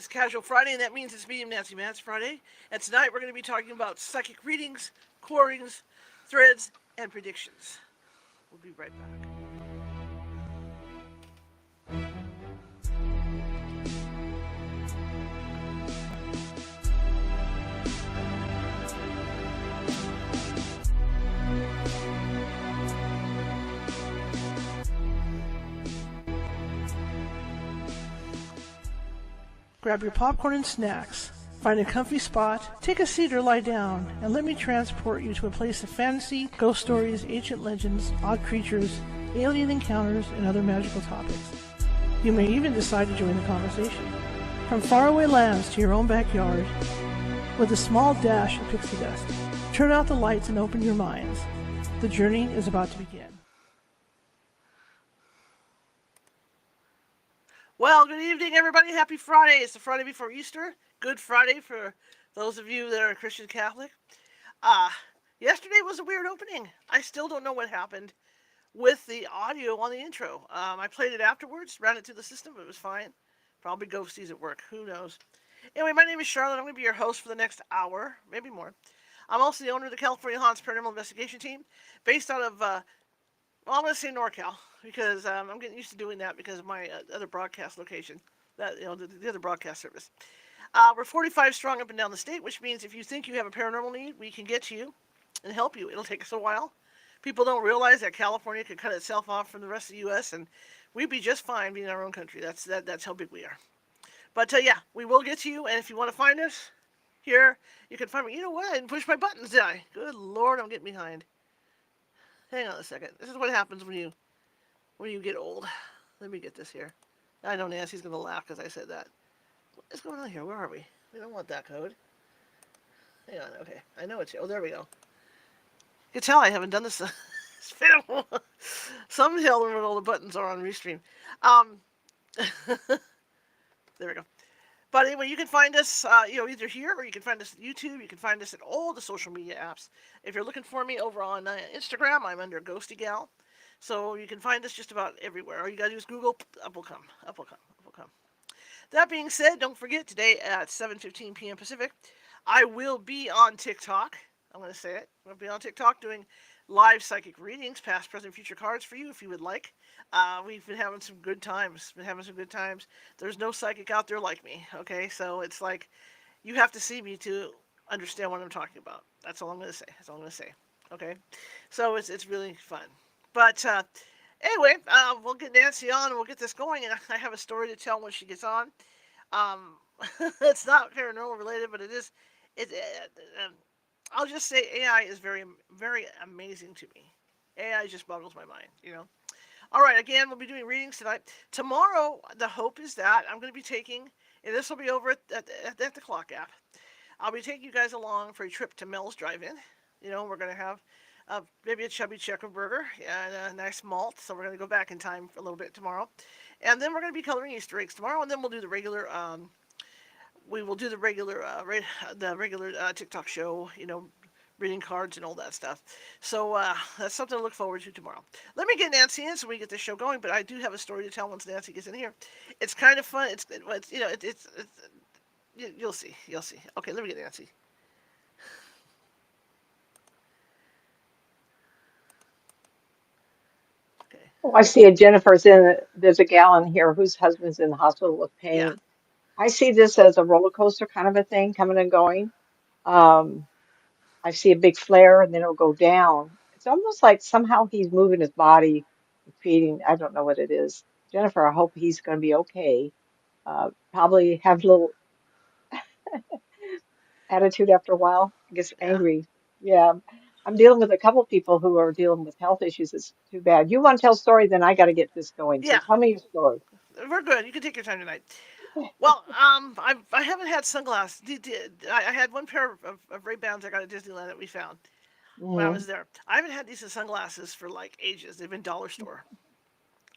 It's Casual Friday, and that means it's Medium Nancy Matz Friday. And tonight we're going to be talking about psychic readings, quarrings, threads, and predictions. We'll be right back. Grab your popcorn and snacks. Find a comfy spot, take a seat or lie down, and let me transport you to a place of fantasy, ghost stories, ancient legends, odd creatures, alien encounters, and other magical topics. You may even decide to join the conversation. From faraway lands to your own backyard, with a small dash of pixie dust. Turn out the lights and open your minds. The journey is about to begin. Well, good evening, everybody. Happy Friday. It's the Friday before Easter. Good Friday for those of you that are Christian Catholic. Yesterday was a weird opening. I still don't know what happened with the audio on the intro. I played it afterwards, ran it through the system, but it was fine. Probably ghosties at work. Who knows? Anyway, my name is Charlotte. I'm going to be your host for the next hour, maybe more. I'm also the owner of the California Haunts Paranormal Investigation Team, based out of well, I'm going to say NorCal because I'm getting used to doing that because of my other broadcast location, the other broadcast service. We're 45 strong up and down the state, which means if you think you have a paranormal need, we can get to you and help you. It'll take us a while. People don't realize that California could cut itself off from the rest of the U.S., and we'd be just fine being in our own country. That's how big we are. But yeah, we will get to you, and if you want to find us here, you can find me. You know what? I didn't push my buttons, did I? Good Lord, I'm getting behind. Hang on a second. This is what happens when you get old. Let me get this here. I know Nancy's going to laugh because I said that. What is going on here? Where are we? We don't want that code. Hang on. Okay. I know it's... Oh, there we go. You can tell I haven't done this. It's been a while. Some tell them what all the buttons are on Restream. There we go. But anyway, you can find us, either here or you can find us at YouTube. You can find us at all the social media apps. If you're looking for me over on Instagram, I'm under Ghosty Gal. So you can find us just about everywhere. All you gotta do is Google. Up will come. Up will come. Up will come. That being said, don't forget today at 7:15 p.m. Pacific, I will be on TikTok. I'm going to say it. I'm going to be on TikTok doing live psychic readings, past, present, future cards for you if you would like. We've been having some good times. There's no psychic out there like me, okay? So it's like you have to see me to understand what I'm talking about. That's all I'm going to say. Okay? So it's really fun. But anyway, we'll get Nancy on and we'll get this going. And I have a story to tell when she gets on. It's not paranormal related, but it is. I'll just say AI is very, very amazing to me. AI just boggles my mind. All right, again, we'll be doing readings tonight. Tomorrow, the hope is that I'm going to be taking, and this will be over at the Clock app. I'll be taking you guys along for a trip to Mel's Drive-In. We're going to have maybe a chubby checker burger and a nice malt. So we're going to go back in time for a little bit tomorrow. And then we're going to be coloring Easter eggs tomorrow, and then we'll do the regular... we will do the regular TikTok show, reading cards and all that stuff. So that's something to look forward to tomorrow. Let me get Nancy in so we get this show going. But I do have a story to tell once Nancy gets in here. It's kind of fun. You'll see. Okay, let me get Nancy. Okay. Oh, I see a Jennifer's in. There's a gal in here whose husband's in the hospital with Yeah. pain. I see this as a roller coaster kind of a thing coming and going. Um, I see a big flare and then it'll go down. It's almost like somehow he's moving his body, feeding. I don't know what it is. Jennifer, I hope he's going to be okay. Probably have a little attitude after a while. I guess Yeah. angry. Yeah. I'm dealing with a couple people who are dealing with health issues. It's too bad. You want to tell a story, then I got to get this going. So Yeah. tell me your story. We're good. You can take your time tonight. Well, I haven't had sunglasses. I had one pair of Ray-Bans I got at Disneyland that we found when I Mm. was there. I haven't had decent sunglasses for like ages. They've been dollar store.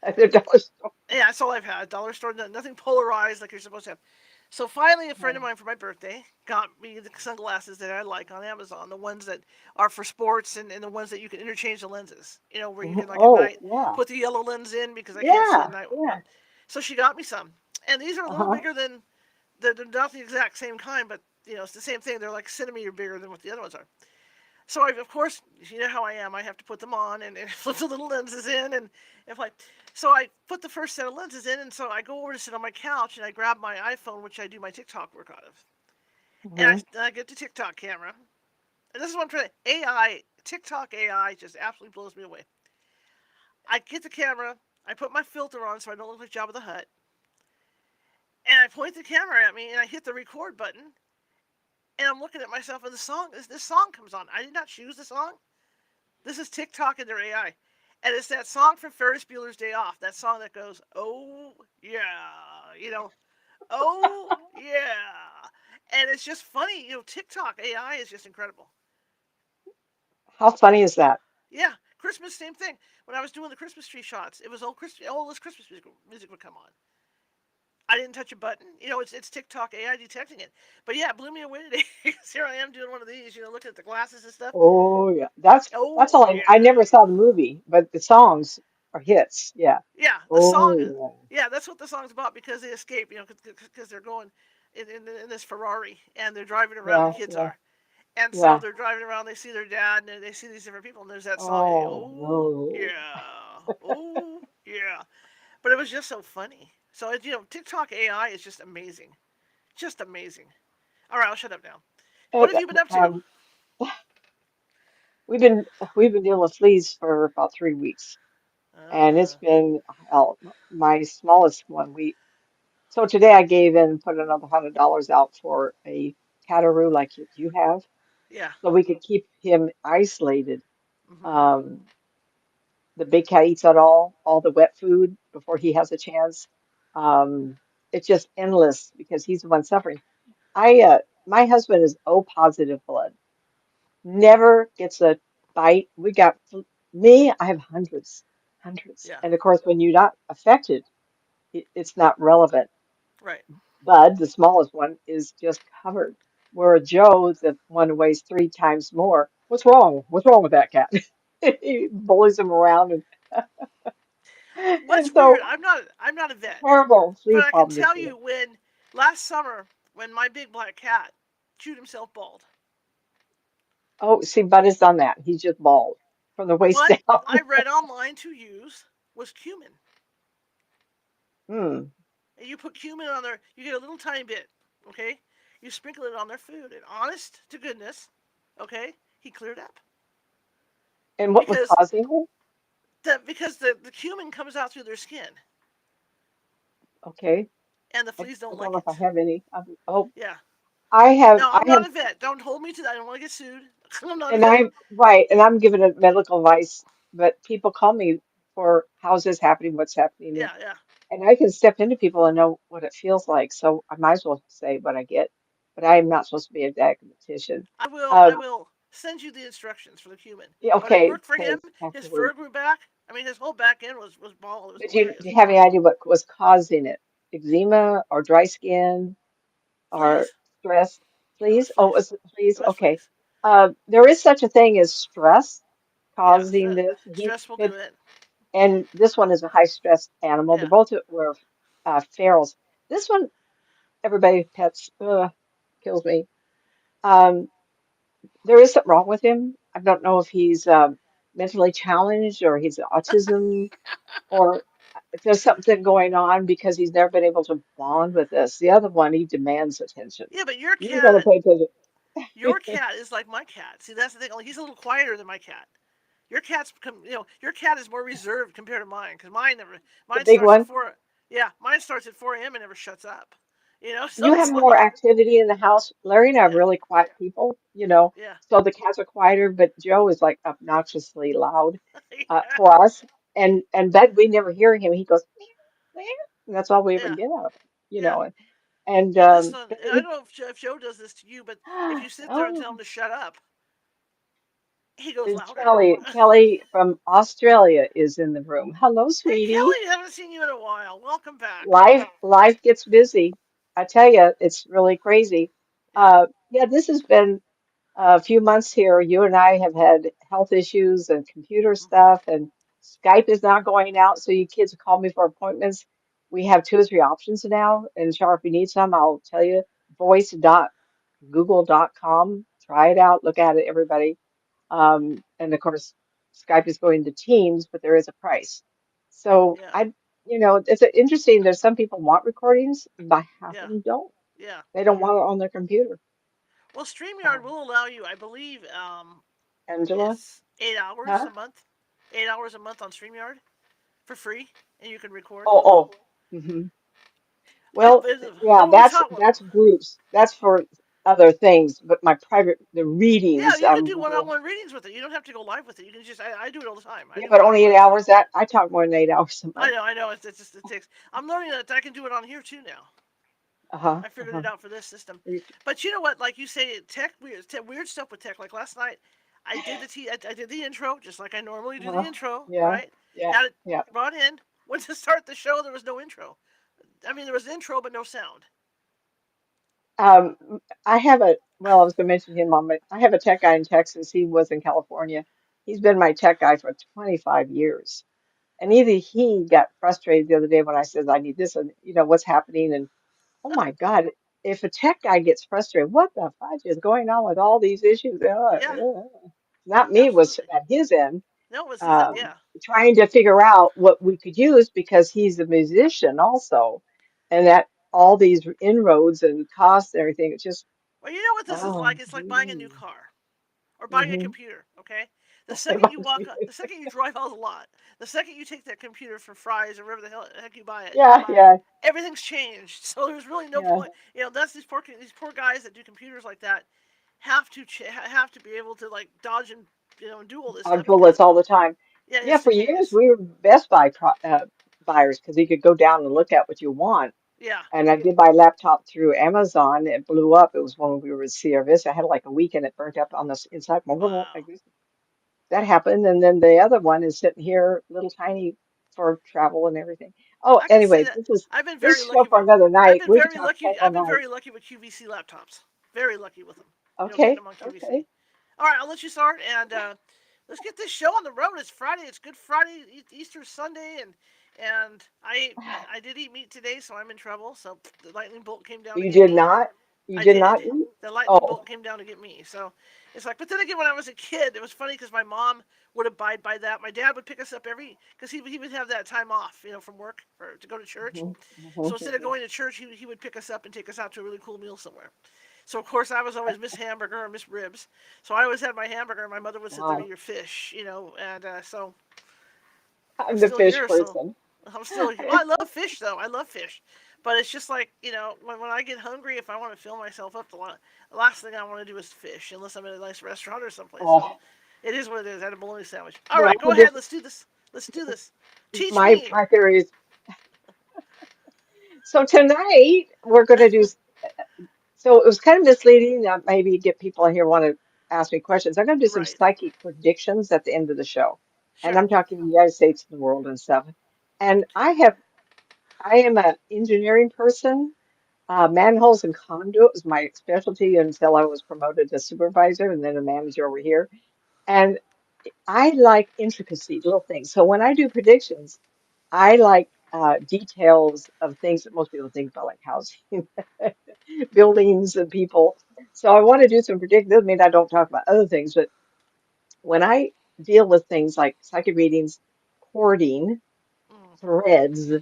At the dollar store. Yeah, that's all I've had. Dollar store, nothing polarized like you're supposed to have. So finally, a friend of Mm. mine for my birthday got me the sunglasses that I like on Amazon, the ones that are for sports and the ones that you can interchange the lenses. Where you Mhm. can like at Oh, night yeah. put the yellow lens in because I can't see at Yeah. night. Yeah. So she got me some, and these are a little Uh-huh. bigger than they're not the exact same kind, but it's the same thing. They're like a centimeter bigger than what the other ones are. So I, of course, you know how I am. I have to put them on and flip the little lenses in, and if I, so I put the first set of lenses in, and so I go over to sit on my couch, and I grab my iPhone, which I do my TikTok work out of, and Hmm. I get the TikTok camera, and this is what I'm trying. AI TikTok AI just absolutely blows me away. I get the camera, I put my filter on so I don't look like Jabba the Hutt, and I point the camera at me, and I hit the record button, and I'm looking at myself, and this song comes on. I did not choose the song. This is TikTok and their AI. And it's that song from Ferris Bueller's Day Off. That song that goes, oh, yeah, oh, yeah. And it's just funny. TikTok AI is just incredible. How funny is that? Yeah, Christmas, same thing. When I was doing the Christmas tree shots, it was all this Christmas music would come on. I didn't touch a button. It's TikTok AI detecting it. But yeah, it blew me away today because here I am doing one of these, looking at the glasses and stuff. Oh yeah, that's Oh, all. I yeah. never saw the movie, but the songs are hits. Yeah. Yeah, the song. Oh Yeah, that's what the song's about because they escape. Because they're going in this Ferrari and they're driving around. The yeah, kids yeah, are, and so yeah. they're driving around. They see their dad and they see these different people. And there's that song. Oh Oh no. yeah, oh yeah. But it was just so funny. So TikTok AI is just amazing, just amazing. All right, I'll shut up now. What And, have you been up to? we've been we've been dealing with fleas for about 3 weeks, and it's Uh, been hell. My smallest one. So today I gave in, put another $100 out for a cataroo like you have, yeah. so we could keep him isolated. Hmm. Um, the big cat eats it all the wet food before he has a chance. Um, it's just endless because he's the one suffering. My husband is O positive blood, never gets a bite. Me, I have hundreds, hundreds. Yeah. And of course, when you're not affected, it's not relevant. Right. Bud, the smallest one, is just covered. Where Joe, the one who weighs 3 times more, what's wrong? What's wrong with that cat? He bullies him around, and What's so weird? I'm not a vet, terrible flea but I can problem this tell year. you when last summer when my big black cat chewed himself bald. Oh, see, Bud has done that. He's just bald from the waist What I down. read online to use was cumin. Hmm. And you put cumin on there, you get a little tiny bit, okay? You sprinkle it on their food, and honest to goodness, okay, he cleared up And what was because causing it? the cumin comes out through their skin, Okay. and the I fleas don't don't like know if I it. have any. Oh, Yeah. I have, No, I'm not a vet. Don't hold me to that. I don't want to get sued. I'm not a and vet. I'm right, and I'm giving it medical advice, but people call me for how's this happening, what's happening, Yeah, yeah. and I can step into people and know what it feels like. So I might as well say what I get, but I am not supposed to be a diagnostician. I will. I Um, will send you the instructions for the cumin. yeah, But it okay, worked for him. thanks, His afterward. fur grew back. I mean, his whole back end was bald. It was But do hilarious. you have any idea what was causing it? Eczema or dry skin or Fleas. stress? It was Please? Oh, fleas. please? It was Okay. fleas. There is such a thing as stress Yeah. causing this. Stress will do it. And this one is a high stress animal. They Yeah. both were ferals. This one, everybody pets, kills me. Um, there is something wrong with him. I don't know if he's mentally challenged or he's autism or if there's something going on because he's never been able to bond with us. The other one, he demands attention. Yeah, but You gotta pay your attention. cat is like my cat. See, that's the thing. Only he's a little quieter than my cat. Your cat is more reserved compared to mine because The mine big starts at one. 4. Yeah, mine starts at 4 a.m. and never shuts up. So You have it's more like, activity in the house. Larry and I are yeah, really quiet people. yeah, So the cats are quieter, but Joe is like obnoxiously loud yeah, for us. And Bed, we never hear him. He goes, meow, meow, and that's all we ever yeah, get out of him, you yeah. know. And Well, this one, but I don't know if Joe does this to you, but if you sit there and tell him oh, to shut up, he goes is louder. Kelly from Australia is in the room. Hello, Hey, sweetie. Kelly, haven't seen you in a while. Welcome back. Life gets busy. I tell you, it's really crazy. Yeah, Yeah, this has been a few months here. You and I have had health issues and computer hmm, stuff, and Skype is not going out, so you kids call me for appointments. we have two or three options now. And Char, if you need some, I'll tell you. Voice.google.com. Try it out. Look at it, everybody. And of course, Skype is going to Teams, but there is a price. So Yeah, it's interesting. There's some people want recordings, but half of yeah, them don't. yeah. They don't want it on their computer. Well, StreamYard Um, will allow you, I believe, Angela, it's 8 hours huh? a month, 8 hours a month on StreamYard for free, and you can record. Oh. hmm It, Well, it, yeah, but when we talk, that's groups. That's for other things. But my private, the yeah, readings, you can do will. one-on-one readings with it. You don't have to go live with it. You can just, I do it all the time. I Yeah, do but only eight one-on-ones. hours. That I talk more than 8 hours a month. I know. It's just it takes. I'm learning that I can do it on here too now. Uh-huh. I figured Uh-huh. it out for this system. You- But you know what? Like you say, weird stuff with tech. Like last night, I did the intro just like I normally do the Uh-huh. intro. Yeah. Right? Yeah. Had it Yeah. brought in. Went to start the show. There was no intro. I mean, there was an intro, but no sound. Um, I have a, well, I was going to mention him I have a tech guy in Texas. He was in California. He's been my tech guy for 25 years. And either he got frustrated the other day when I said, I need this, and what's happening. And oh my God, if a tech guy gets frustrated, what the fudge is going on with all these issues? Yeah, Not me, it was absolutely. at his end, No, it was his. um, Yeah. trying to figure out what we could use because he's a musician also. And that all these inroads and costs and everything, it's just, Well, you know what this is oh, like? It's like buying a new car or buying a mm-hmm. computer. Okay. The second you drive out a lot, the second you take that computer for fries or wherever the hell heck you buy it, Yeah, yeah, everything's changed. So there's really no yeah. point. That's these poor guys that do computers like that have to be able to like dodge and do all this On stuff because bullets all the time. yeah, Yeah, for years instantaneous. we were Best Buy buyers because you could go down and look at what you want. Yeah. And I did buy a laptop through Amazon. It blew up. It was when we were at Sierra Vista. I had like a week and it burnt up on the inside. I Wow. guess that happened. And then the other one is sitting here, little tiny for travel and everything. Oh, I can say anyway, that I've been this very is show lucky for with. another I've night. been We could very talk lucky. tech all I've been night. very lucky with QVC laptops. Very lucky with them. Get Okay, them on QVC. okay. All right, I'll let you start and let's get this show on the road. It's Friday. It's Good Friday, Easter Sunday, and I did eat meat today, so I'm in trouble. So the lightning bolt came down to You get did me. not? You I did did. not eat? The lightning Oh. bolt came down to get me. So it's like, but then again, when I was a kid, it was funny because my mom would abide by that. My dad would pick us up because he would have that time off, from work to go to church. Mhm, So mhm, instead of mhm. going to church, he would pick us up and take us out to a really cool meal somewhere. So of course I was always Miss Hamburger or Miss Ribs. So I always had my hamburger, and my mother would sit there and eat Wow. her fish, and so I'm I'm the still fish here. So person. I'm still here. Well, I love fish though. I love fish, but it's just like when I get hungry, if I want to fill myself up, the last thing I want to do is fish, unless I'm in a nice restaurant or someplace. So Oh, it is what it is. I had a bologna sandwich. All well, right, go ahead. Let's do this. Let's do this. Teach my me. my theory is so tonight we're going to do. So it was kind of misleading that maybe get people in here want to ask me questions. I'm going to do some Right. psychic predictions at the end of the show, and Sure. I'm talking the United States and the world and stuff. And I am an engineering person. Manholes and conduit was my specialty until I was promoted to supervisor and then a manager over here. And I like intricacy, little things. So when I do predictions, I like details of things that most people think about, like housing, buildings, and people. So I want to do some predictions. Doesn't mean I don't talk about other things, but when I deal with things like psychic readings, hoarding, Mm, threads,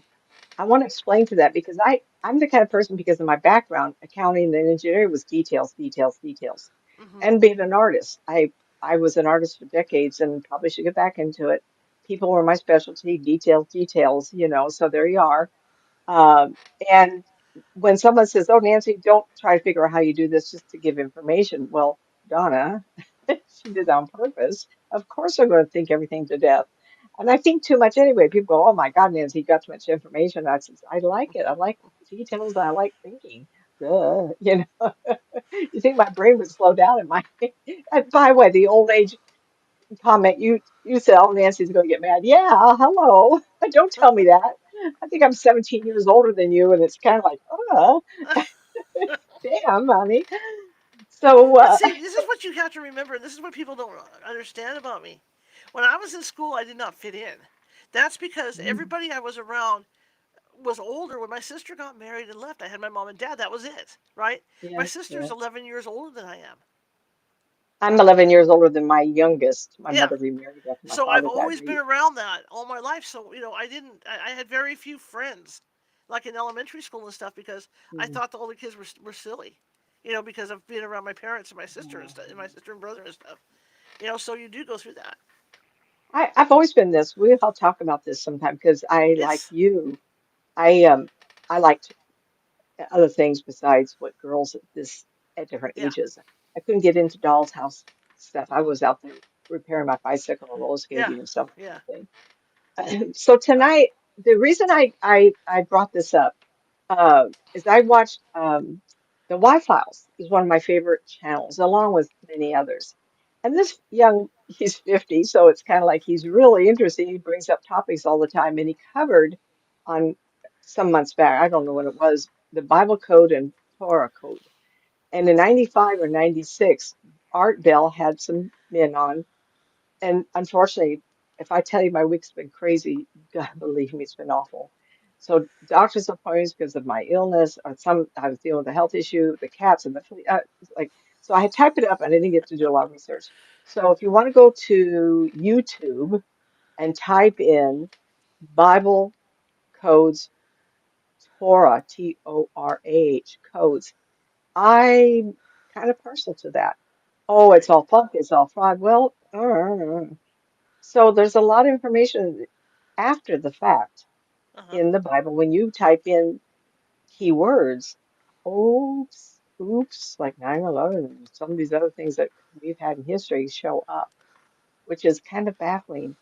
I want to explain to that because I'm the kind of person because of my background, accounting and engineering was details, details, details. mm-hmm. And being an artist, I was an artist for decades and probably should get back into it. People were my specialty, details, details, so there you are. Um, and when someone says, "Oh, Nancy, don't try to figure out how you do this just to give information," well, Donna, she did that on purpose. Of course, I'm going to think everything to death. And I think too much anyway. People go, "Oh my God, Nancy, you got too much information." I says, "I like it. I like details. I like thinking." Duh, you think my brain would slow down in my. And by the way, the old age comment you said, "Oh, Nancy's going to get mad." Yeah, hello. Don't tell me that. I think I'm 17 years older than you, and it's kind of like, oh, damn, honey. So, But see, this is what you have to remember. This is what people don't understand about me. When I was in school, I did not fit in. That's because everybody I was around was older, when my sister got married and left, I had my mom and dad. That was it, right? My Yes, sister's yes. 11 years older than I am. I'm 11 years older than my youngest. My Yeah. mother remarried after my So I've father died. always been around that all my life. So, I had very few friends, like in elementary school and stuff, because I Mhm. thought all the kids were silly, because of being around my parents and my sister and stuff, and my sister and brother and stuff. So you do go through that. I've always been this. We'll talk about this sometime because I, like It's, you, I I liked other things besides what girls at different yeah, ages. I couldn't get into doll's house stuff. I was out there repairing my bicycle and roller yeah, skating and stuff yeah. kind of thing. So tonight, the reason I brought this up is I watched the Y Files is one of my favorite channels, along with many others. And this he's 50, so it's kind of like he's really interesting. He brings up topics all the time, and he covered on some months back, I don't know when it was, the Bible Code and Torah Code. And in 95 or 96, Art Bell had some men on, and unfortunately, if I tell you my week's been crazy, God believe me, it's been awful. So doctor's appointments because of my illness, or I was dealing with a health issue, the cats and the flea, it's like so. I had typed it up and I didn't get to do a lot of research. So if you want to go to YouTube and type in Bible codes Torah, Torah codes, I'm kind of partial to that. Oh, it's Right. all funk, it's all fraud. Well, so there's a lot of information after the fact Uh huh. in the Bible when you type in keywords. Oops, like 9/11 and some of these other things that we've had in history show up, which is kind of baffling.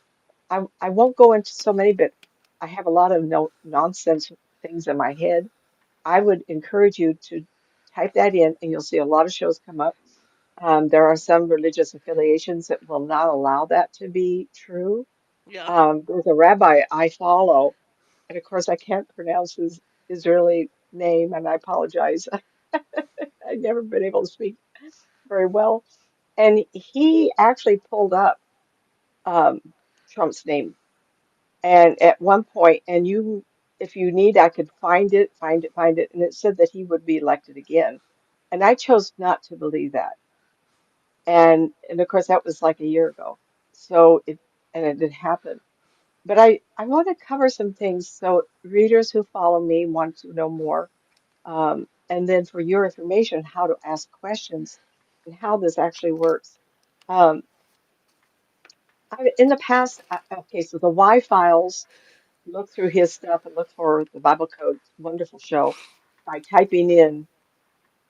I won't go into so many, but I have a lot of no nonsense things in my head. I would encourage you to type that in, and you'll see a lot of shows come up. There are some religious affiliations that will not allow that to be true. Yeah. There's a rabbi I follow, and of course I can't pronounce his Israeli name, and I apologize. I've never been able to speak very well. And he actually pulled up um, Trump's name, and at one point, and if you need, I could find it, and it said that he would be elected again. And I chose not to believe that. And of course that was like a year ago. So it did happen. But I want to cover some things so readers who follow me want to know more. And then for your information, how to ask questions and how this actually works. Um, in the past, okay, so the Y Files, look through his stuff and look for the Bible Code, wonderful show. By typing in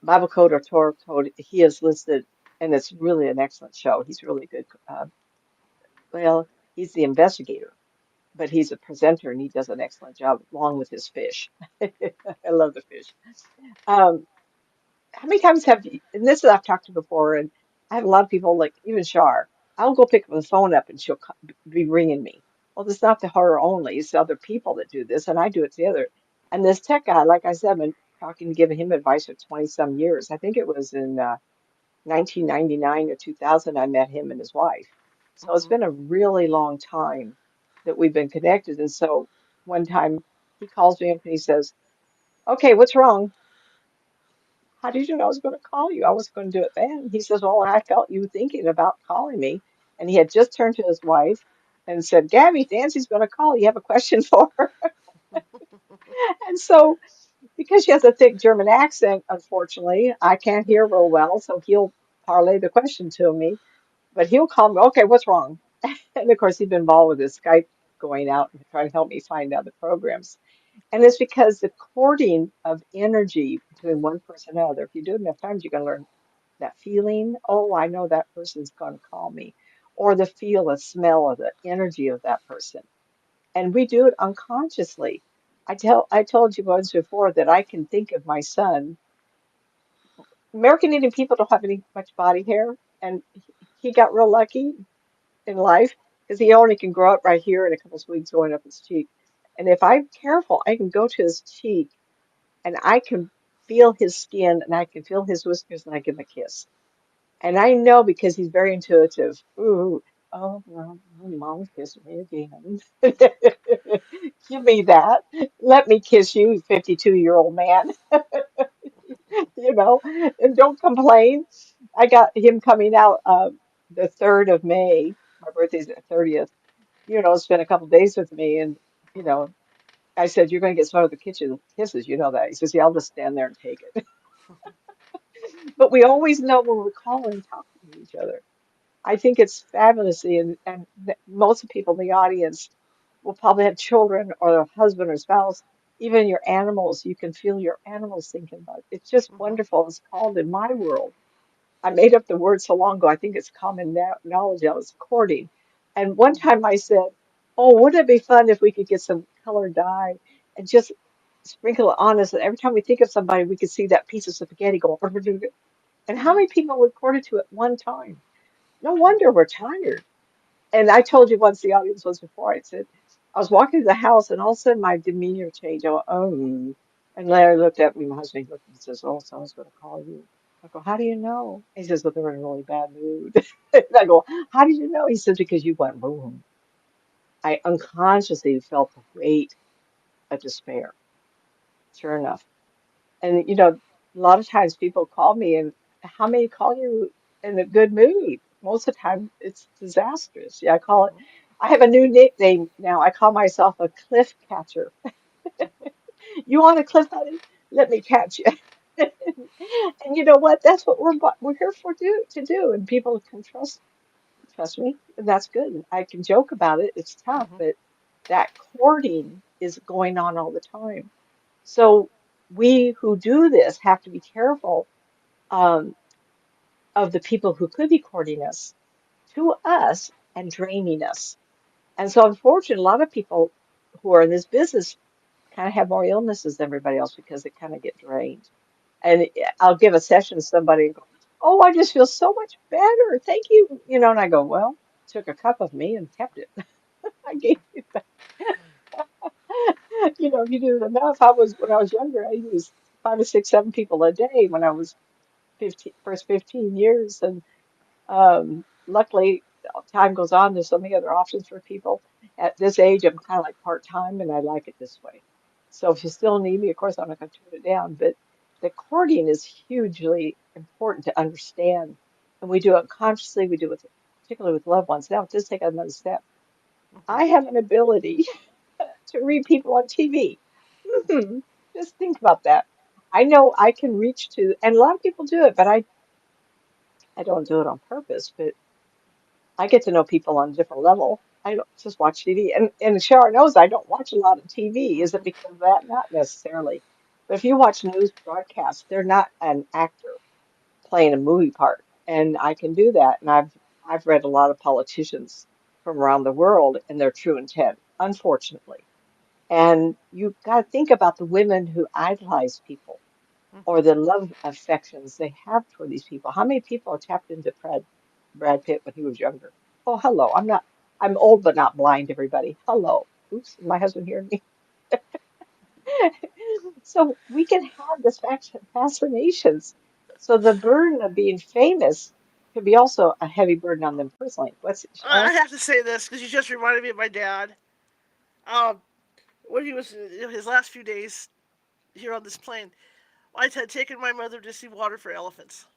Bible Code or Torah Code, he is listed, and it's really an excellent show. He's really good. Well, he's the investigator, but he's a presenter and he does an excellent job along with his fish. I love the fish. Um, how many times have you, and this I've talked to before, and I have a lot of people like even Shar. I'll go pick the phone up and she'll be ringing me. Well, it's not the her only, it's other people that do this, and I do it together. And this tech guy, like I said, I've been talking, giving him advice for 20 some years. I think it was in 1999 or 2000 I met him and his wife. So it's Hmm. been a really long time that we've been connected. And so one time he calls me up and he says, "Okay, what's wrong? How did you know I was going to call you? I was going to do it then." He says, "Well, I felt you thinking about calling me." And he had just turned to his wife and said, "Gabby, Nancy's going to call. You have a question for her?" And so, because she has a thick German accent, unfortunately, I can't hear real well. So he'll parlay the question to me, but he'll call me, "Okay, what's wrong?" And of course, he's been involved with his Skype going out and trying to help me find other programs. And it's because the courting of energy between one person and another, if you do it enough times, you're going to learn that feeling. Oh, I know that person's going to call me. Or the feel, the smell, or the energy of that person. And we do it unconsciously. I told you once before that I can think of my son. American Indian people don't have any much body hair, and he got real lucky in life because he only can grow up right here and a couple sweets going up his cheek. And if I'm careful, I can go to his cheek and I can feel his skin and I can feel his whiskers and I give him a kiss. And I know because he's very intuitive. Ooh, oh, well, mom kissed me again. Give me that. Let me kiss you, 52-year-old man, you know, and don't complain. I got him coming out the 3rd of May. My birthday's the 30th. Spent a couple days with me, and you know, I said, "You're going to get some of the kitchen kisses, you know that." He says, "Yeah, I'll just stand there and take it." But we always know when we're calling, talking to each other. I think it's fabulously, and most of the people in the audience will probably have children or a husband or spouse, even your animals. You can feel your animals thinking about it. It's just Hmm. wonderful. It's called in my world. I made up the word so long ago. I think it's common knowledge. I was courting. And one Hmm. time I said, "Oh, wouldn't it be fun if we could get some colored dye and just sprinkle it on us? And every time we think of somebody, we could see that piece of spaghetti go." And how Hmm. many people would court it to at one time? No wonder we're tired. And I told you once the audience was before, I said, I was walking to the house and all of a sudden my demeanor changed. I went, oh. And Larry looked at me, my husband looked at me and says, "Oh, someone's going to call you." I go, "How do you know?" He says, "Well, they're in a really bad mood." And I go, "How did you know?" He says, "Because you went boom." I unconsciously felt the weight of despair. Sure enough. And, a lot of times people call me, and how many call you in a good mood? Most of the time it's disastrous. Yeah, Hmm. I have a new nickname now. I call myself a cliff catcher. You want a cliff, honey? Let me catch you. And you know what? That's what we're here for to do. And people can trust me, and that's good. I can joke about it. It's tough, Hmm. but that courting is going on all the time. So we who do this have to be careful um, of the people who could be courting us to us and draining us. And so, unfortunately, a lot of people who are in this business kind of have more illnesses than everybody else because they kind of get drained. And I'll give a session to somebody and go, "Oh, I just feel so much better. Thank you." And I go, "Well, took a cup of me and kept it." I gave you that. If you do it enough, when I was younger, I used 5 or 6, 7 people a day when I was 15, first 15 years. And luckily, time goes on, there's so many other options for people. At this age, I'm kind of like part-time and I like it this way. So if you still need me, of course, I'm not going to turn it down. But the courting is hugely important to understand. And we do it consciously, we do it particularly with loved ones. Now, just take another step. Hmm. I have an ability to read people on TV. Mhm. Just think about that. I know I can reach to, and a lot of people do it, but I don't do it on purpose. But I get to know people on a different level. I don't just watch TV. And Shar knows I don't watch a lot of TV. Is it Hmm. because of that? Not necessarily. But if you watch news broadcasts, they're not an actor playing a movie part. And I can do that. And I've read a lot of politicians from around the world and their true intent, unfortunately. And you got to think about the women who idolize people or Hmm. the love affections they have toward these people. How many people are tapped into Brad Pitt when he was younger? Oh, hello. I'm old but not blind, everybody. Hello. Oops, is my husband hearing me? So we can have this fascinations. So the burden of being famous can be also a heavy burden on them personally. What's it, I Shar? have to say this because you just reminded me of my dad. Um, when he was his last few days here on this plane, I had taken my mother to see Water for Elephants.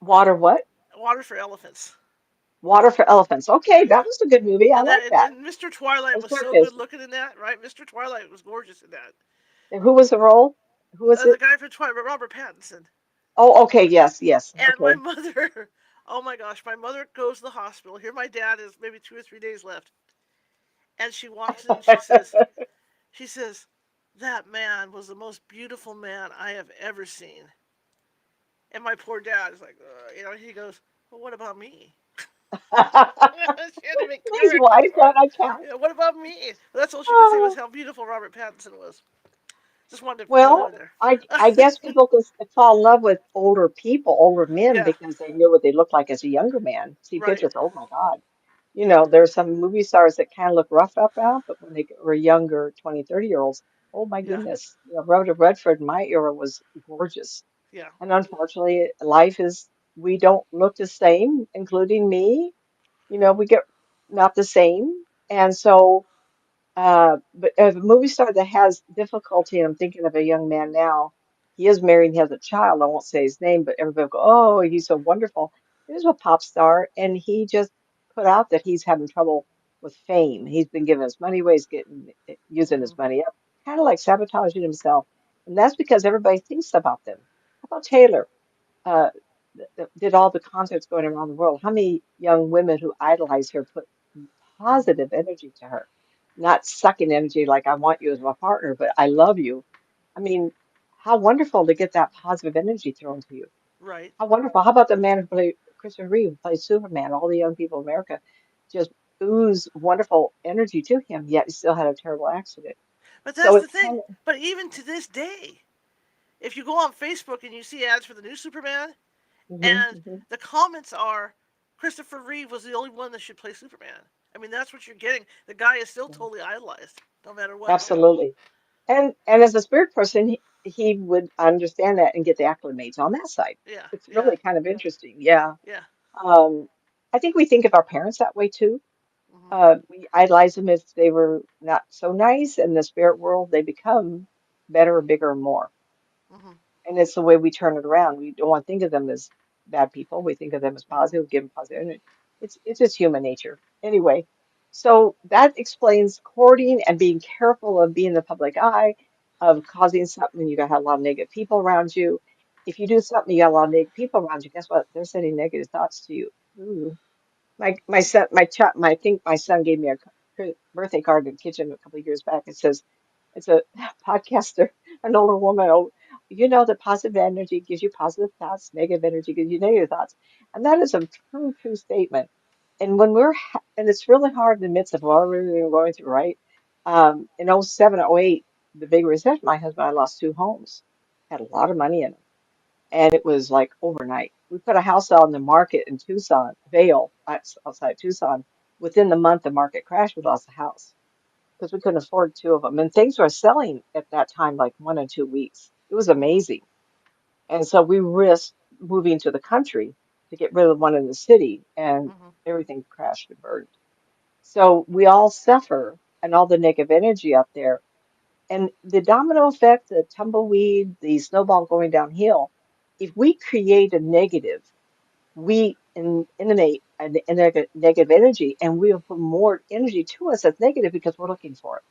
Water what? Water for Elephants. Water for Elephants. Okay, that was a good movie. I And that like that. and Mr. Twilight A was so good circus. looking in that, right? Mr. Twilight was gorgeous in that. And who was the role? Who was The it? guy from Twilight, Robert Pattinson. Oh, okay. Yes, yes. And my Okay. mother, oh my gosh, my mother goes to the hospital. Here my dad is maybe 2 or 3 days left, and she walks in and she says, that man was the most beautiful man I have ever seen. And my poor dad is like, he goes, well, what about me? She had to make Please corrections wipe for that him. account. What about me? That's all she could say was Oh, how beautiful Robert Pattinson was. Just wanted to throw that well, in there. I guess people can fall in love with older people, older men, Yeah, because they knew what they looked like as a younger man. See right. pictures, oh my God. There's some movie stars that kind of look rough up now, but when they were younger, 20, 30-year-olds, oh my Yeah, goodness. Robert Redford in my era was gorgeous. yeah. And unfortunately, life is, we don't look the same, including me. We get not the same. And so, But as a movie star that has difficulty, and I'm thinking of a young man now, he is married and he has a child. I won't say his name, but everybody will go, oh, he's so wonderful. He's a pop star, and he just put out that he's having trouble with fame. He's been giving his money away, he's getting using Mhm. his money up, kind of like sabotaging himself. And that's because everybody thinks about them. How about Taylor? Uh, did all the concerts going around the world. How many young women who idolize her put Mhm. positive energy to her, not sucking energy like I want you as my partner, but I love you. I mean, how wonderful to get that positive energy thrown to you. Right. How wonderful. How about the man who played Christopher Reeve, who plays Superman? All the young people in America just ooze wonderful energy to him, yet he still had a terrible accident. But So that's the it's thing. kind of, But even to this day, if you go on Facebook and you see ads for the new Superman, hmm and the comments are, Christopher Reeve was the only one that should play Superman. I mean, that's what you're getting. The guy is still totally idolized, no matter what. absolutely. And as a spirit person, he would understand that and get the acclimates on that side. Yeah, It's yeah, really kind of interesting. Yeah. yeah. Um, I think we think of our parents that way too. Mhm. We idolize them if they were not so nice. In the spirit world, they become better, bigger, and more. Mhm. And it's the way we turn it around. We don't want to think of them as bad people. We think of them as Mhm. positive, give them positive energy. It's just human nature. Anyway, so that explains courting and being careful of being in the public eye, of causing something. You got to have a lot of negative people around you. If you do something, you got a lot of negative people around you. Guess what? They're sending negative thoughts to you. Ooh. My son, I think my son gave me a birthday card in the kitchen a couple of years back. It says, it's a podcaster, an older woman. Oh, you know that positive energy gives you positive thoughts, negative energy gives you negative thoughts, and that is a true statement. And when and it's really hard in the midst of what we're going through, right? In '07, '08, the big recession, my husband and I lost two homes, had a lot of money in them, and it was like overnight. We put a house on the market in Tucson, Vale, that's outside Tucson. Within the month, the market crashed. We lost the house because we couldn't afford two of them. And things were selling at that time like 1 or 2 weeks. It was Mhm. amazing. And so we risked moving to the country to get rid of one in the city, and Mhm. everything crashed and burned. So we all suffer and all the negative energy out there. And the domino effect, the tumbleweed, the snowball going downhill, if we create a negative, we emanate a negative energy, and we'll put more energy to us that's negative because we're looking for it.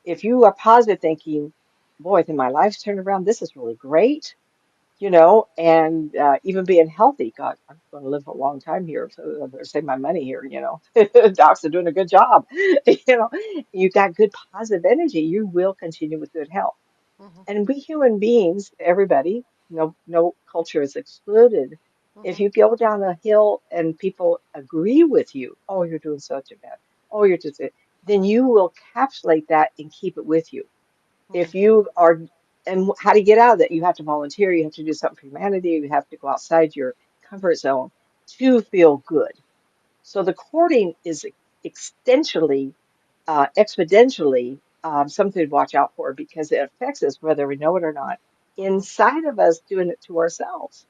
If you are positive thinking, boy, then my life's turned around, this is really great, and even being healthy, God, I'm going to live a long time here, so I better save my money here. Docs are doing a good job. You know, you got good positive energy, you will continue with good health. Mhm. And we human beings, everybody, no culture is excluded. If Mhm. you go down a hill and people agree with you, oh, you're doing such a bad, oh, you're just, then you will encapsulate that and keep it with you. If Mhm. you are, and how to get out of that, you have to volunteer, you have to do something for humanity, you have to go outside your comfort zone to feel good. So the courting is extensionally, exponentially something to watch out for because it affects us whether we know it or not. Mhm. Inside of us, doing it to ourselves.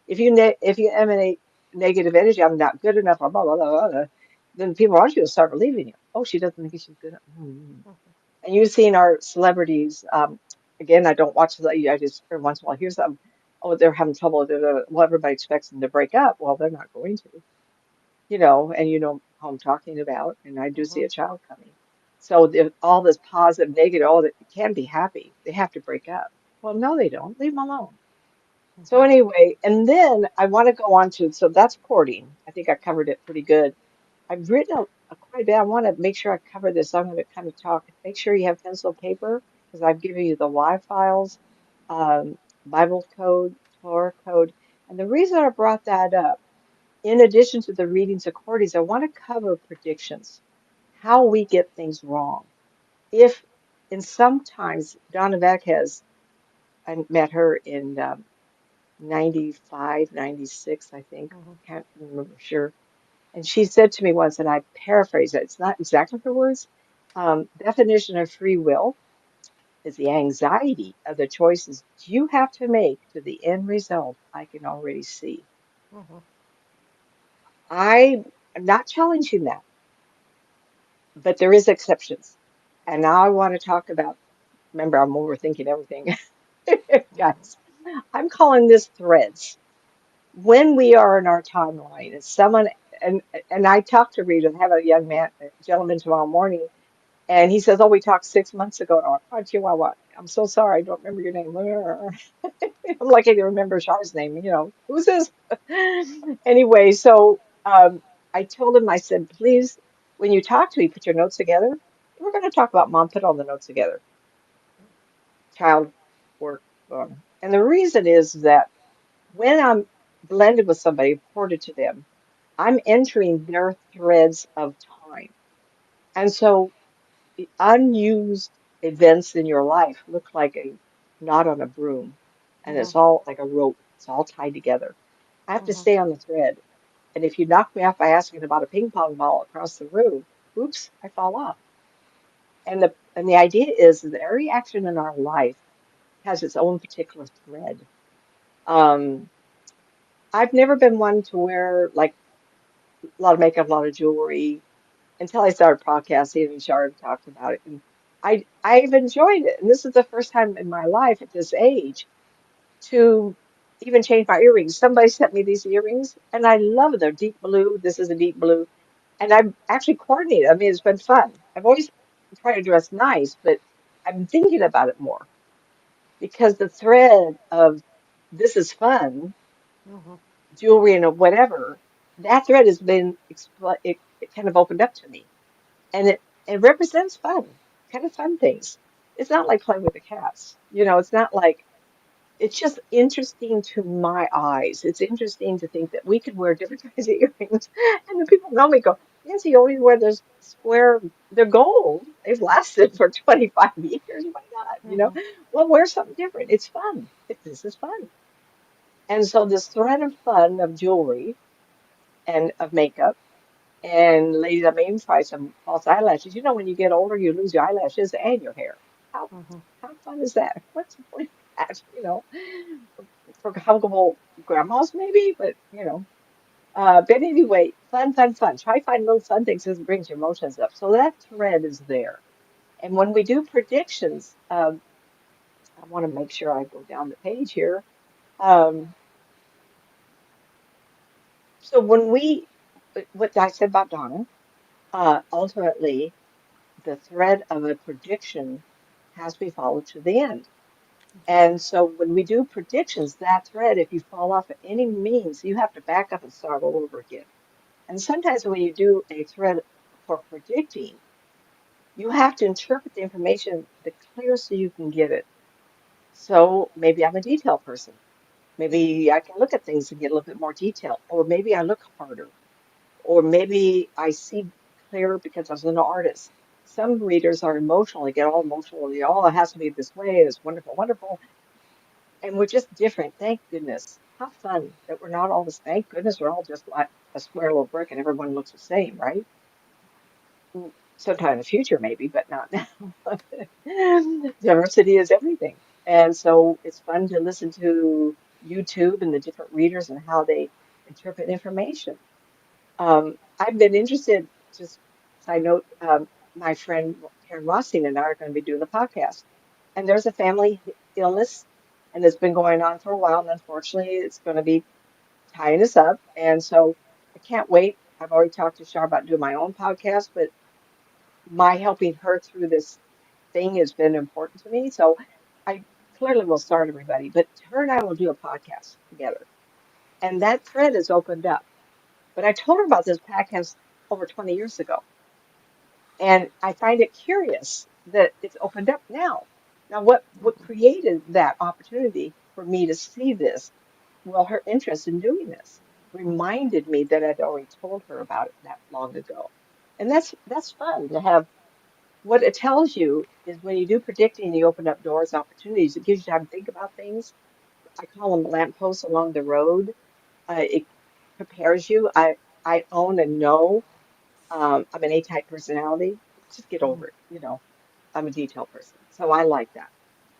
If you emanate negative energy, I'm not good enough, blah blah blah blah, blah, then people aren't going to start believing you. Oh, she doesn't think she's good. Mhm. And you've seen our celebrities. Again, I don't watch the. I just every once in a while hear something. Oh, they're having trouble. Well, everybody expects them to break up. Well, they're not going to, and you know who I'm talking about, and I do see a Mhm. child coming. So all this positive, negative, all that can be happy, they have to break up. Well, no, they don't. Leave them alone. So Mhm. anyway, and then I want to go on to, so that's courting. I think I covered it pretty good. I've written quite a bit. I want to make sure I cover this. I'm going to kind of talk. Make sure you have pencil and paper because I've given you the Y files, um, Bible code, Torah code. And the reason I brought that up, in addition to the readings of Cordy's, I want to cover predictions, how we get things wrong. If, and sometimes Donna Beck I met her in 95, 96, I think. Mhm. Can't remember sure. And she said to me once, and I paraphrase it, it's not exactly her words. Definition of free will is the anxiety of the choices you have to make to the end result I can already see. Mhm. I am not challenging that, but there is exceptions. And now I want to talk about, remember, I'm overthinking everything. Guys, I'm calling this threads. When we are in our timeline and someone, and and I talked to Rita, I have a young man, a gentleman tomorrow morning, and he says, "Oh, we talked 6 months ago." And I'm, oh, Chihuahua, I'm so sorry, I don't remember your name. I'm lucky to remember Char's name. Who's this? Anyway, so I told him, I said, please, when you talk to me, put your notes together. We're going to talk about mom. Put all the notes together. Child work. And the reason is that when I'm blended with somebody, reported to them, I'm entering their threads of time. And so the unused events in your life look like a knot on a broom, and Mhm. it's all like a rope. It's all tied together. I have to Mhm. stay on the thread. And if you knock me off by asking about a ping pong ball across the room, oops, I fall off. And the idea is that every action in our life has its own particular thread. Um, I've never been one to wear like a lot of makeup, a lot of jewelry until I started podcasting and Shara talked about it. And I've enjoyed it. And this is the first time in my life at this age to even change my earrings. Somebody sent me these earrings and I love it. They're deep blue. This is a deep blue. And I've actually coordinated. I mean, it's been fun. I've always tried to dress nice, but I'm thinking about it more because the thread of this is fun, Mhm. jewelry and whatever, that thread has been, it kind of opened up to me. And it represents fun, kind of fun things. It's not like playing with the cats. It's not like, it's just interesting to my eyes. It's interesting to think that we could wear different kinds of earrings. And the people know me go, Nancy, you always wear those square, they're gold. They've lasted for 25 years. Why not? Mhm. Well, wear something different. It's fun. This is fun. And so this thread of fun of jewelry and of makeup, and ladies, I may even try some false eyelashes. When you get older, you lose your eyelashes and your hair. How Mhm. how fun is that? What's the point of that? For comfortable grandmas maybe, but but anyway, fun, fun, fun. Try find little fun things that brings your emotions up. So that thread is there. And when we do predictions, I want to make sure I go down the page here. Um, so when what I said about Donna, ultimately, the thread of a prediction has to be followed to the end. And so when we do predictions, that thread, if you fall off at any means, you have to back up and start all over again. And sometimes when you do a thread for predicting, you have to interpret the information the clearest so you can get it. So maybe I'm a detail person. Maybe I can look at things and get a little bit more detail, or maybe I look harder, or maybe I see clearer because I was an artist. Some readers are emotional, they get all emotional, oh, it has to be this way, it's wonderful, wonderful. And we're just different, thank goodness. How fun that we're not all this, thank goodness we're all just like a square little brick and everyone looks the same, right? Sometime in the future, maybe, but not now. Diversity is everything. And so it's fun to listen to YouTube and the different readers and how they interpret information. I've been interested, just side note, my friend Karen Rossing and I are going to be doing a podcast. And there's a family illness, and it's been going on for a while. And unfortunately, it's going to be tying us up. And so I can't wait. I've already talked to Shar about doing my own podcast, but my helping her through this thing has been important to me. So I clearly will start everybody, but her and I will do a podcast together. And that thread has opened up. But I told her about this podcast over 20 years ago. And I find it curious that it's opened up now. Now, what created that opportunity for me to see this? Well, her interest in doing this reminded me that I'd already told her about it that long ago. And that's fun to have. What it tells you is when you do predicting, you open up doors, opportunities. It gives you time to think about things. I call them lampposts along the road. It prepares you. I own and know. I'm an A-type personality. Just get Mhm. over it. I'm a detail person. So I like that.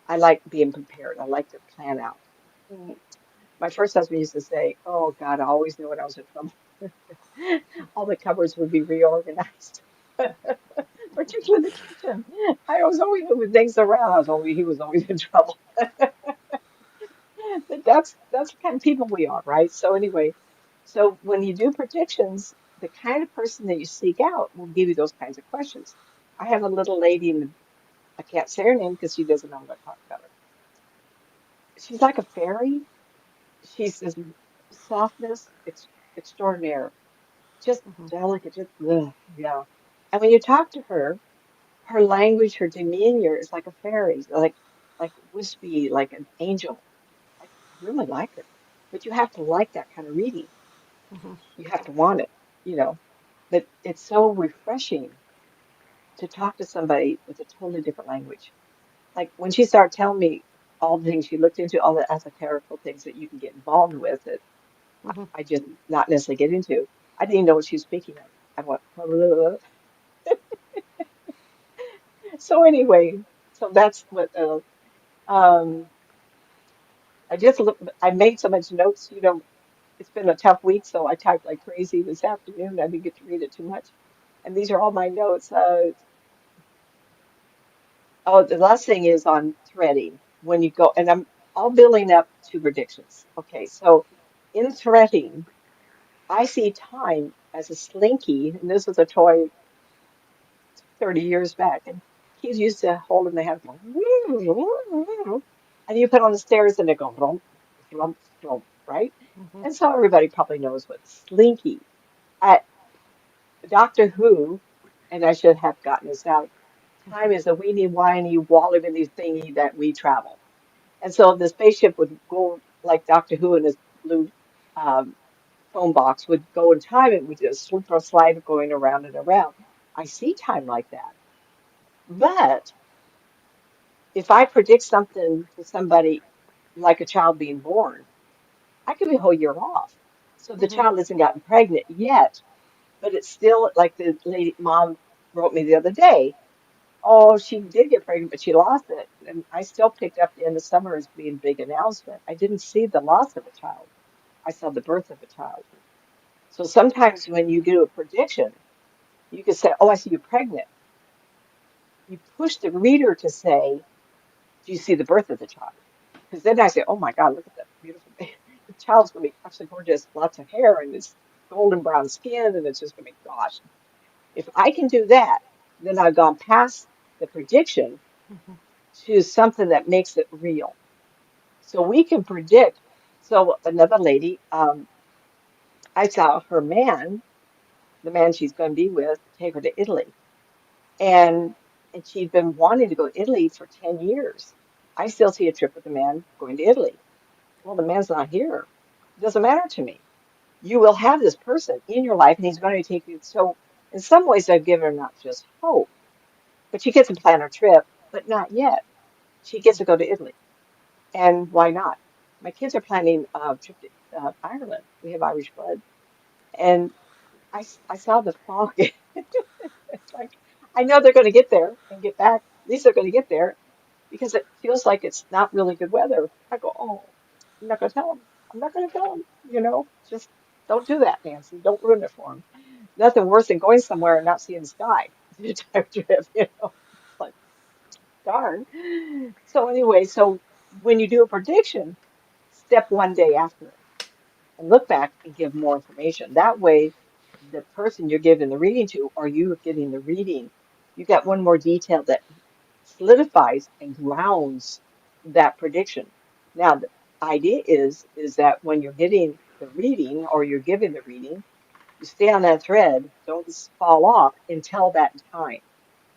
I like being prepared. I like to plan out. Mm. My first husband used to say, "Oh God, I always knew when I was in trouble. All the cupboards would be reorganized." But particularly in the kitchen. I was always moving things around. He was always in trouble. But that's the kind of people we are, right? So anyway, so when you do predictions, the kind of person that you seek out will give you those kinds of questions. I have a little lady, and I can't say her name because she doesn't know I'm going to talk about her. She's like a fairy. She's this softness extraordinaire, just Mhm. delicate, just ugh, yeah. And when you talk to her, her language, her demeanor is like a fairy, like wispy, like an angel. I really like her. But you have to like that kind of reading. Mhm. You have to want it, you know. But it's so refreshing to talk to somebody with a totally different language. Like when she started telling me all the things she looked into, all the esoterical things that you can get involved with that Mhm. I just not necessarily get into. I didn't even know what she was speaking of. I went, so anyway, so that's what um I made so much notes, it's been a tough week, so I typed like crazy this afternoon. I didn't get to read it too much. And these are all my notes. Oh, the last thing is on threading. When you go, and I'm all building up to predictions. Okay, so in threading, I see time as a slinky, and this was a toy 30 years back, and kids used to hold in the hand, go, and you put on the stairs and it go thump, thump, thump, right? Mhm. And so everybody probably knows what slinky. At Doctor Who, and I should have gotten this out, time is a weeny whiny wally thingy that we travel. And so the spaceship would go like Doctor Who in his blue um, phone box would go in time and we just slip or slide going around and around. I see time like that. But if I predict something to somebody like a child being born, I could be a whole year off. So the Mhm. child hasn't gotten pregnant yet, but it's still like the lady mom wrote me the other day. Oh, she did get pregnant, but she lost it. And I still picked up the end of summer as being a big announcement. I didn't see the loss of a child. I saw the birth of a child. So sometimes when you do a prediction, you can say, oh, I see you pregnant. You push the reader to say, do you see the birth of the child? Because then I say, oh my God, look at that beautiful baby. The child's going to be absolutely gorgeous, lots of hair and this golden brown skin. And it's just going to be, gosh, if I can do that, then I've gone past the prediction Mhm. to something that makes it real. So we can predict. So another lady, I saw her man, the man she's going to be with, take her to Italy. And and she'd been wanting to go to Italy for 10 years. I still see a trip with the man going to Italy. Well, the man's not here. It doesn't matter to me. You will have this person in your life, and he's going to take you. So, in some ways, I've given her not just hope, but she gets to plan her trip, but not yet. She gets to go to Italy. And why not? My kids are planning a trip to Ireland. We have Irish blood. And I saw the fog. It's like, I know they're going to get there and get back. At least they're going to get there because it feels like it's not really good weather. I go, oh, I'm not going to tell them. I'm not going to tell them, just don't do that, Nancy. Don't ruin it for them. Nothing worse than going somewhere and not seeing the sky the entire trip. It's like, darn. So anyway, so when you do a prediction, step one day after it and look back and give more information. That way, the person you're giving the reading to, or you are getting the reading, you got one more detail that solidifies and grounds that prediction. Now, the idea is that when you're getting the reading or you're giving the reading, you stay on that thread, don't fall off until that time.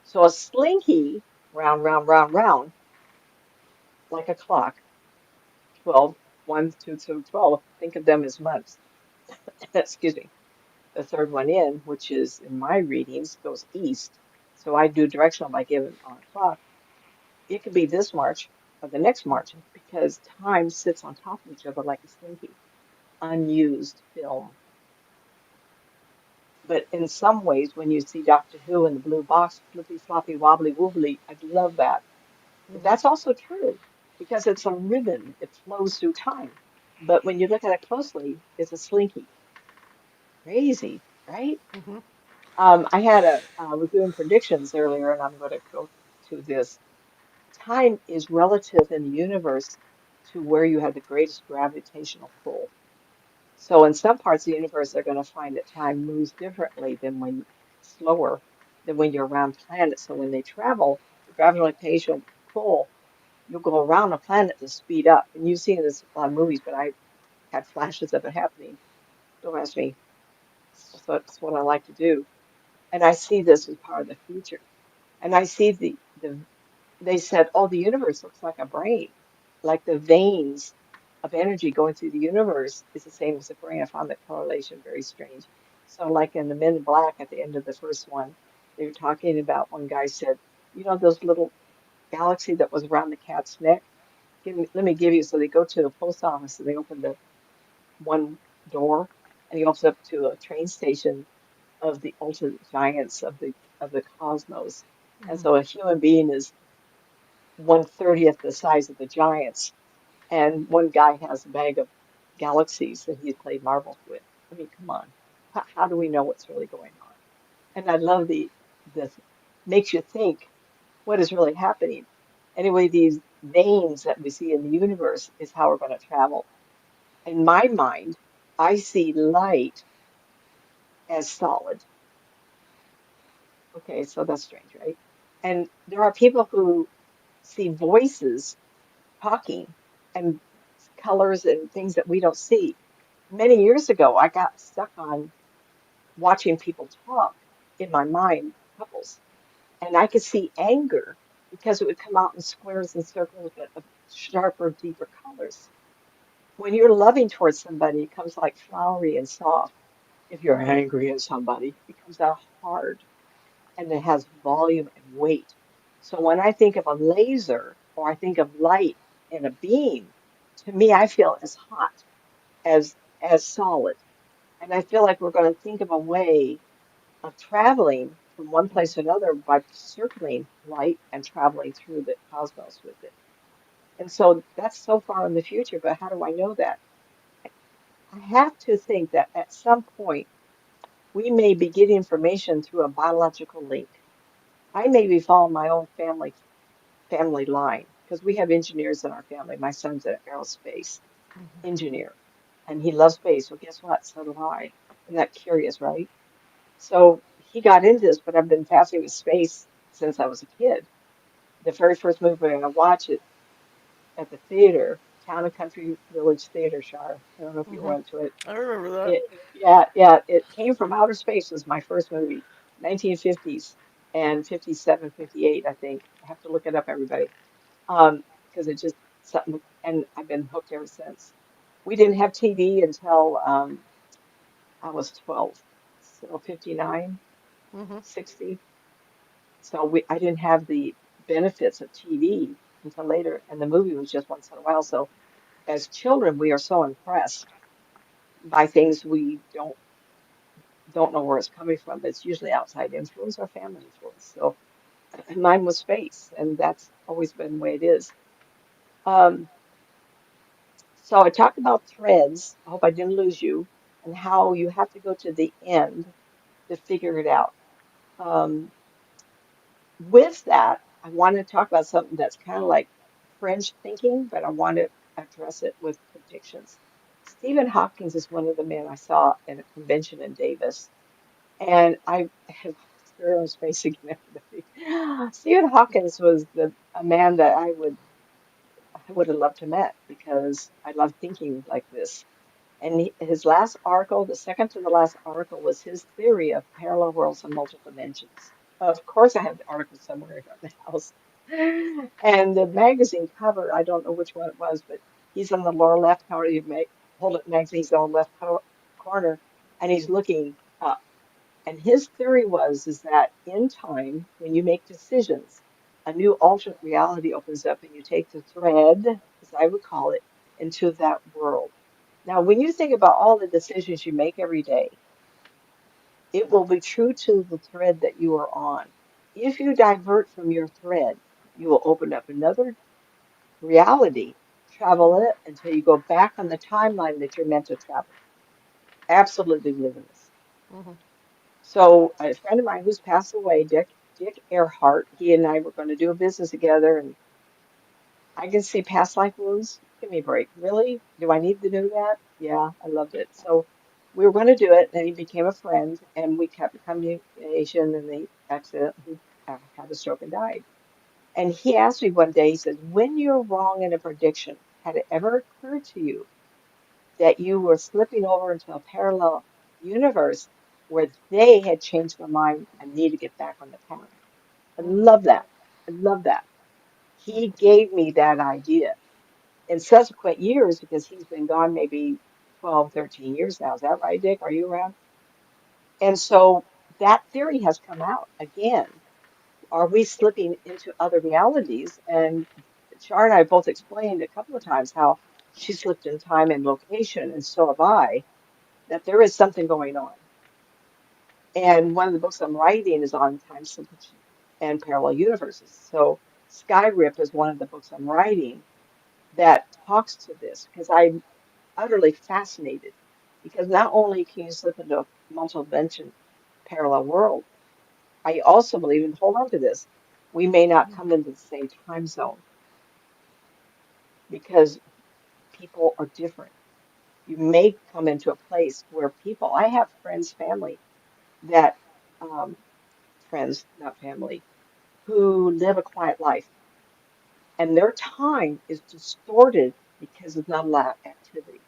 So a slinky, round, round, round, round, like a clock, 12, 1, 2, 2, 12. Think of them as months. Excuse me. The third one in, which is in my readings, goes east. So I do directional by giving on a clock. It could be this March or the next March because time sits on top of each other like a slinky, unused film. But in some ways, when you see Doctor Who in the blue box, flippy floppy wobbly wobbly, I love that. But Mhm. that's also true because it's a ribbon, it flows through time. But when you look at it closely, it's a slinky. Crazy, right? Mhm. I was doing predictions earlier, and I'm going to go to this. Time is relative in the universe to where you have the greatest gravitational pull. So in some parts of the universe, they're going to find that time moves differently than slower than when you're around planets. So when they travel, the gravitational pull, you'll go around a planet to speed up. And you've seen this in a lot of movies, but I had flashes of it happening. Don't ask me. It's what I like to do. And I see this as part of the future. And I see they said, oh, the universe looks like a brain, like the veins of energy going through the universe is the same as the brain. I found that correlation very strange. So, like in the Men in Black at the end of the first one, they were talking about one guy said, you know, those little galaxy that was around the cat's neck? Let me give you. So they go to the post office and they open the one door and he opens up to a train station of the ultimate giants of the cosmos. And Mhm. so a human being is 1/30th the size of the giants. And one guy has a bag of galaxies that he's played marbles with. I mean, come on. How do we know what's really going on? And I love the makes you think what is really happening. Anyway, these veins that we see in the universe is how we're going to travel. In my mind, I see light as solid. Okay, so that's strange, right? And there are people who see voices talking and colors and things that we don't see. Many years ago, I got stuck on watching people talk in my mind, couples, and I could see anger because it would come out in squares and circles, but of sharper, deeper colors. When you're loving towards somebody, it comes like flowery and soft. If you're angry at somebody, it comes out hard and it has volume and weight. So when I think of a laser or I think of light in a beam, to me, I feel as hot as solid. And I feel like we're going to think of a way of traveling from one place to another by circling light and traveling through the cosmos with it. And so that's so far in the future, but how do I know that? I have to think that at some point we may be getting information through a biological link. I may be following my own family line because we have engineers in our family. My son's an aerospace engineer and he loves space. So guess what? So do I. Isn't that curious, right? So he got into this, but I've been fascinated with space since I was a kid. The very first movie I watched it at the theater, Town and Country Village Theater, Shar. I don't know if you Mhm. went to it. I remember that. It, yeah, it came from outer space was my first movie, 1950s and 57, 58, I think. I have to look it up, everybody. Because it just something, and I've been hooked ever since. We didn't have TV until I was 12, so 59, Mhm. 60. So I didn't have the benefits of TV until later, and the movie was just once in a while. So as children, we are so impressed by things we don't know where it's coming from. But it's usually outside influence or family influence. So mine was space, and that's always been the way it is. Um, so I talked about threads. I hope I didn't lose you, and how you have to go to the end to figure it out. Um, with that, I want to talk about something that's kind of like French thinking, but I want to address it with predictions. Stephen Hopkins is one of the men I saw in a convention in Davis, and I have Sparrow's face again, everybody. Stephen Hopkins was a man that I would have loved to met because I love thinking like this. And his last article, the second to the last article, was his theory of parallel worlds and multiple dimensions. Of course, I have the article somewhere around the house. And the magazine cover, I don't know which one it was, but he's on the lower left corner. You may hold it magazine, he's on the left corner, and he's looking up. And his theory was is that in time, when you make decisions, a new alternate reality opens up and you take the thread, as I would call it, into that world. Now, when you think about all the decisions you make every day, it will be true to the thread that you are on. If you divert from your thread, you will open up another reality, travel it until you go back on the timeline that you're meant to travel. Absolutely believe in this. Mhm. So a friend of mine who's passed away, Dick Earhart, he and I were going to do a business together, and I can see past life wounds. Give me a break. Really? Do I need to do that? Yeah, I loved it. So we were going to do it, and he became a friend, and we kept communication, and he accidentally had a stroke and died. And he asked me one day, he says, when you're wrong in a prediction, had it ever occurred to you that you were slipping over into a parallel universe where they had changed their mind and need to get back on the path? I Mhm. love that. I love that. He gave me that idea in subsequent years because he's been gone maybe 12, 13 years now. Is that right, Dick? Are you around? And so that theory has come out again. Are we slipping into other realities? And Char and I both explained a couple of times how she slipped in time and location, and so have I, that there is something going on. And one of the books I'm writing is on time slippage and parallel universes. So Skyrip is one of the books I'm writing that talks to this because I'm utterly fascinated. Because not only can you slip into a multiple dimension parallel world, I also believe, and hold on to this, we may not come into the same time zone because people are different. You may come into a place where people, I have friends, family that, um, friends, not family, who live a quiet life and their time is distorted because of not a lot of activity.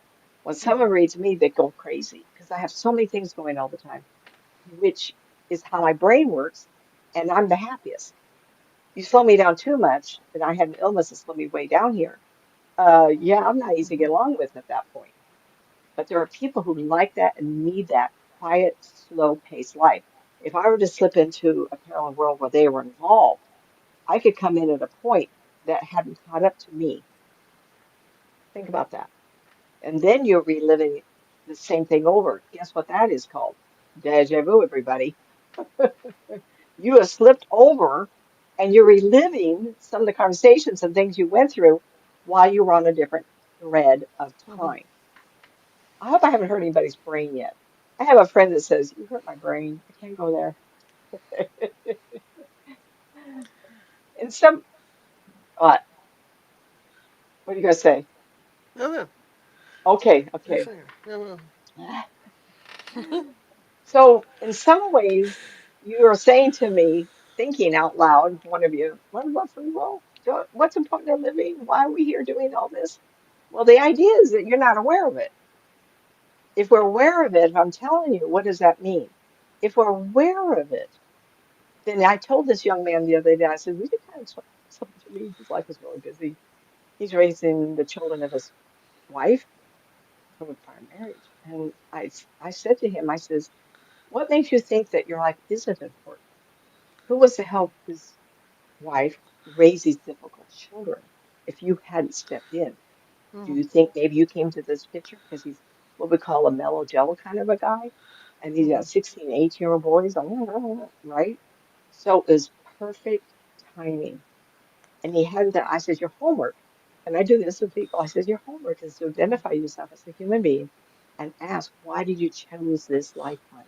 When someone reads me, they go crazy because I have so many things going all the time, which is how my brain works, and I'm the happiest. You slow me down too much, and I had an illness that slowed me way down here. Yeah, I'm not easy to get Mhm. along with at that point. But there are people who like that and need that quiet, slow paced life. If I were to slip into a parallel world where they were involved, I could come in at a point that hadn't caught up to me. Think about that. And then you're reliving the same thing over. Guess what that is called? Deja vu, everybody. You have slipped over and you're reliving some of the conversations and things you went through while you were on a different thread of Mhm. time. I hope I haven't hurt anybody's brain yet. I have a friend that says, you hurt my brain. I can't go there. And some, what are you going to say? No, no. Okay, You're okay. saying. No, So, in some ways, you are saying to me, thinking out loud, one of you, what about free will? What's the point of living? Why are we here doing all this? Well, the idea is that you're not aware of it. If we're aware of it, I'm telling you, what does that mean? If we're aware of it, then I told this young man the other day, I said, would you kind of explain something to me? His life is really busy. He's raising the children of his wife from a prior marriage. And I said to him, I says, what makes you think that your life isn't important? Who was to help his wife raise these difficult children if you hadn't stepped in? Do no. you think maybe you came to this picture because he's what we call a mellow jello kind of a guy? And he's got Mhm. 16, 18-year-old boys, right? So it was perfect timing. And he had that. I said, your homework, and I do this with people. I said, your homework is to Mhm. identify yourself as a human being and ask, why did you choose this lifetime?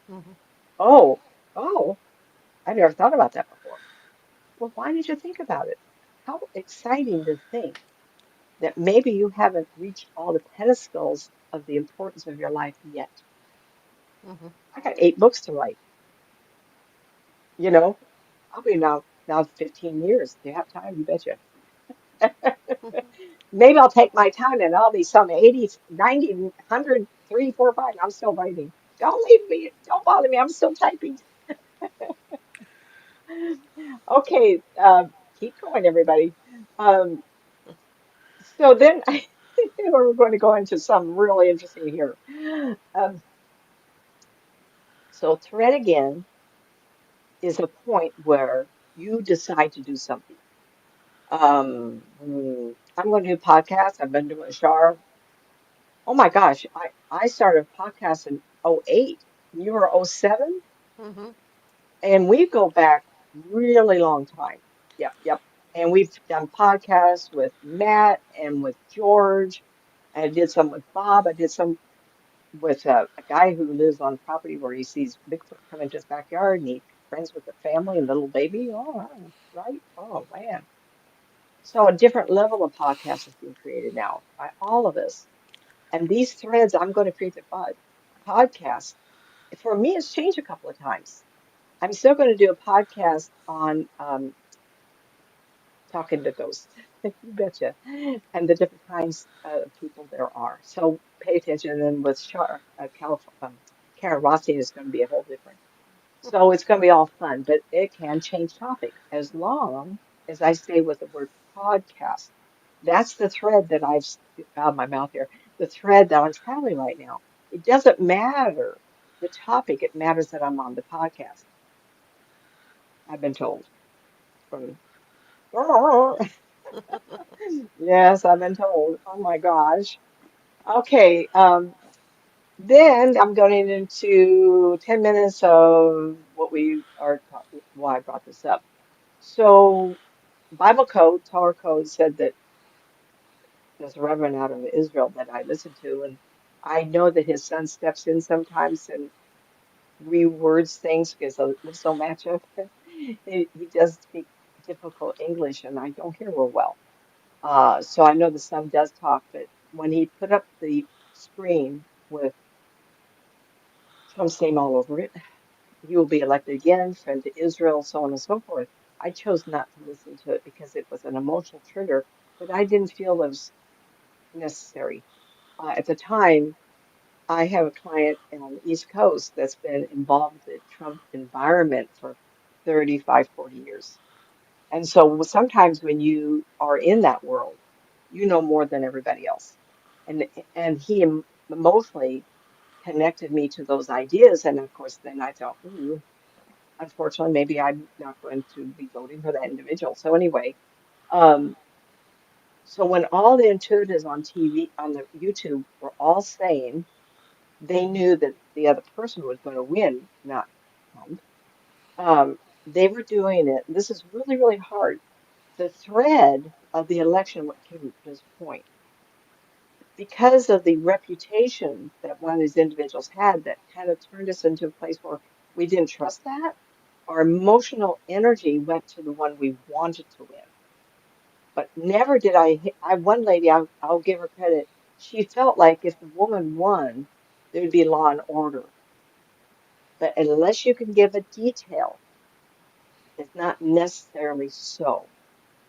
Mhm. Oh, oh, I never thought about that before. Well, why did you think about it? How exciting to think that maybe you haven't reached all the pedestals of the importance of your life yet. Mhm. I got 8 books to write. You know, I'll be now 15 years. Do you have time? You betcha. Maybe I'll take my time and I'll be some 80, 90, 100, 3, 4, 5. I'm still writing. Don't leave me. Don't bother me. I'm still typing. Okay, keep going, everybody. Um, so then we're going to go into some really interesting here. Um, so thread again is a point where you decide to do something. I'm going to do podcasts. I've been doing a shower. Oh my gosh, I started a podcast in '08. You were '07, Mhm. and we go back really long time. Yep, yep. And we've done podcasts with Matt and with George. I did some with Bob. I did some. with a guy who lives on property where he sees Bigfoot come into his backyard and he friends with the family and little baby. Oh, right. Oh, man. So a different level of podcast is being created now by all of us. And these threads, I'm going to create the podcast. For me, it's changed a couple of times. I'm still going to do a podcast on talking to ghosts. You betcha. And the different kinds of people there are. So pay attention. And then with Karen Rossi is going to be a whole different. So it's going to be all fun, but it can change topic as long as I stay with the word podcast. That's the thread that out of my mouth here, the thread that I'm traveling right now. It doesn't matter the topic, it matters that I'm on the podcast. I've been told from, yes, I've been told. Oh my gosh. Okay, then I'm going into 10 minutes of what we are, why I brought this up. So Bible code, Torah code said that there's a reverend out of Israel that I listen to, and I know that his son steps in sometimes and rewords things because the lips don't match up. He does speak difficult English, and I don't hear real well. So I know the son does talk, but when he put up the screen with Trump's name all over it, he will be elected again, friend to Israel, so on and so forth. I chose not to listen to it because it was an emotional trigger that I didn't feel was necessary. At the time, I have a client on the East Coast that's been involved with the Trump environment for 35, 40 years. And so sometimes when you are in that world, you know more than everybody else. And he emotionally connected me to those ideas. And of course, then I thought, ooh, unfortunately, maybe I'm not going to be voting for that individual. So anyway, um, so when all the intuitives on TV, on the YouTube were all saying they knew that the other person was going to win, not Trump. They were doing it. This is really, really hard. The thread of the election, what came to this point, because of the reputation that one of these individuals had, that kind of turned us into a place where we didn't trust that. Our emotional energy went to the one we wanted to win. But never did one lady, I'll give her credit. She felt like if the woman won, there would be law and order. But unless you can give a detail, it's not necessarily so.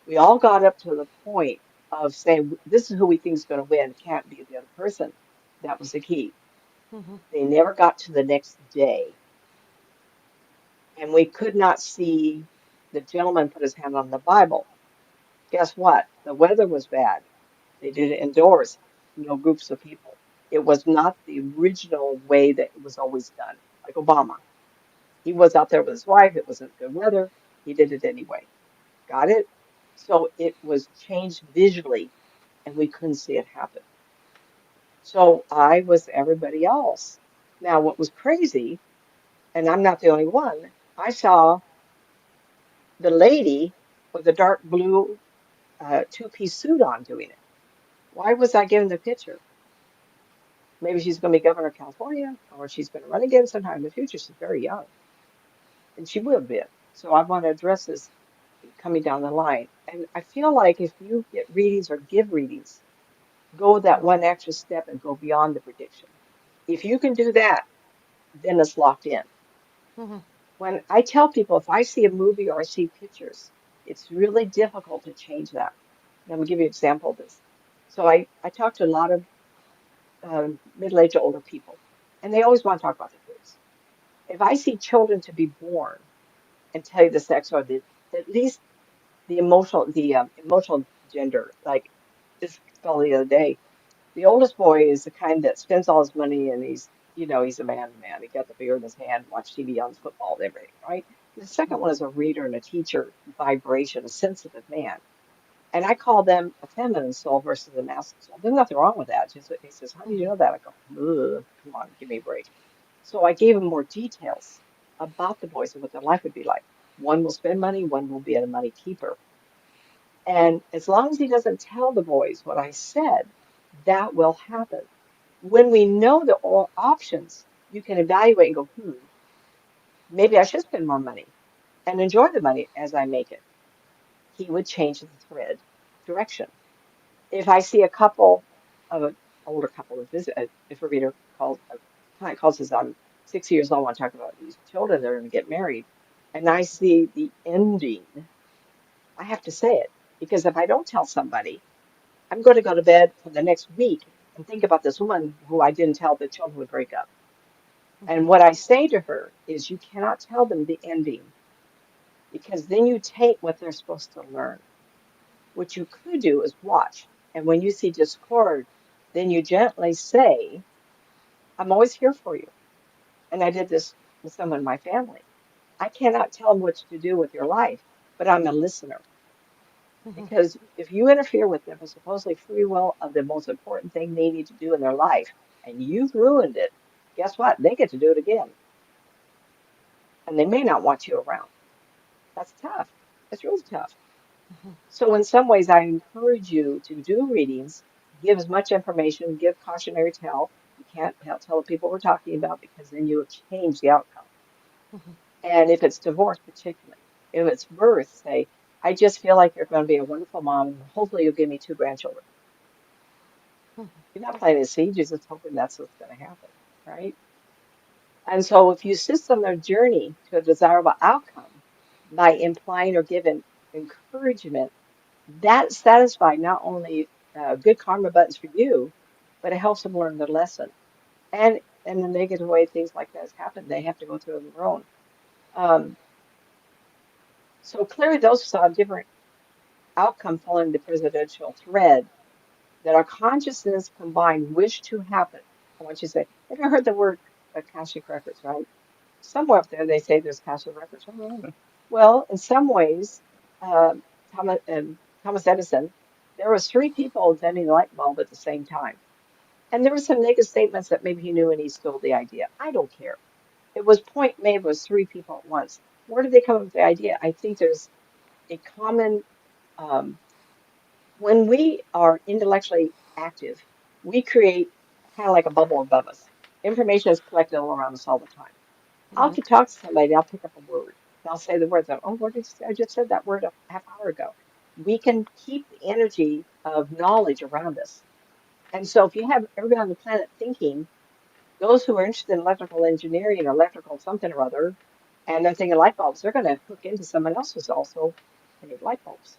We all got up to the point of saying, this is who we think is going to win, it can't be the other person. That was the key. Mhm. They never got to the next day. And we could not see the gentleman put his hand on the Bible. Guess what? The weather was bad. They did it indoors, no groups of people. It was not the original way that it was always done, like Obama. He was out there with his wife. It wasn't good weather. He did it anyway. Got it? So it was changed visually, and we couldn't see it happen. So I was everybody else. Now, what was crazy, and I'm not the only one, I saw the lady with the dark blue two-piece suit on doing it. Why was I given the picture? Maybe she's going to be governor of California, or she's going to run again sometime in the future. She's very young, and she will be. So I want to address this coming down the line. And I feel like if you get readings or give readings, go that one extra step and go beyond the prediction. If you can do that, then it's locked in. Mhm. When I tell people if I see a movie or I see pictures, it's really difficult to change that. And I'm going to give you an example of this. So I talk to a lot of middle-aged older people, and they always want to talk about their kids. If I see children to be born and tell you the sex or the at least the emotional gender, like this fellow the other day, the oldest boy is the kind that spends all his money and he's a man. He got the beer in his hand, watch TV on football and everything, right? The second one is a reader and a teacher, vibration, a sensitive man. And I call them a feminine soul versus a masculine soul. There's nothing wrong with that. Just he says, how do you know that? I go, ugh, come on, give me a break. So I gave him more details about the boys and what their life would be like. One will spend money, one will be a money keeper. And as long as he doesn't tell the boys what I said, that will happen. When we know the all options, you can evaluate and go, maybe I should spend more money and enjoy the money as I make it. He would change the thread direction. If I see a couple of an older couple that visit, if a reader calls, a client calls us, I'm 60 years old, I want to talk about these children that are going to get married, and I see the ending, I have to say it because if I don't tell somebody, I'm going to go to bed for the next week and think about this woman who I didn't tell the children would break up. And what I say to her is, you cannot tell them the ending because then you take what they're supposed to learn. What you could do is watch. And when you see discord, then you gently say, I'm always here for you. And I did this with someone in my family. I cannot tell them what to do with your life, but I'm a listener. Because if you interfere with them, it's supposedly free will of the most important thing they need to do in their life, and you've ruined it, guess what? They get to do it again. And they may not want you around. That's tough. It's really tough. So, in some ways, I encourage you to do readings, give as much information, give cautionary tale. You can't tell the people we're talking about because then you have changed the outcome. And if it's divorce, particularly, if it's birth, say, I just feel like you're going to be a wonderful mom, and hopefully you'll give me two grandchildren. You're not planting a seed, you're just hoping that's what's going to happen, right? And so if you assist on their journey to a desirable outcome by implying or giving encouragement, that satisfies not only good karma buttons for you, but it helps them learn their lesson. And in the negative way things like that happen, they have to go through on their own. Um, so clearly those saw a different outcome following the presidential thread that our consciousness combined wish to happen. I want you to say, have you heard the word Akashic Records, right? Somewhere up there they say there's Akashic Records. Well, in some ways, um, Thomas Edison, there was three people inventing the light bulb at the same time. And there were some negative statements that maybe he knew and he stole the idea. I don't care. It was point made was three people at once. Where did they come up with the idea? I think there's a common um, when we are intellectually active, we create kind of like a bubble above us. Information is collected all around us all the time. I'll keep talking to somebody, I'll pick up a word. And I'll say the word, oh, what did you say? I just said that word a half hour ago. We can keep the energy of knowledge around us. And so if you have everybody on the planet thinking, those who are interested in electrical engineering or electrical something or other, and they're thinking light bulbs, they're going to hook into someone else who's also made light bulbs.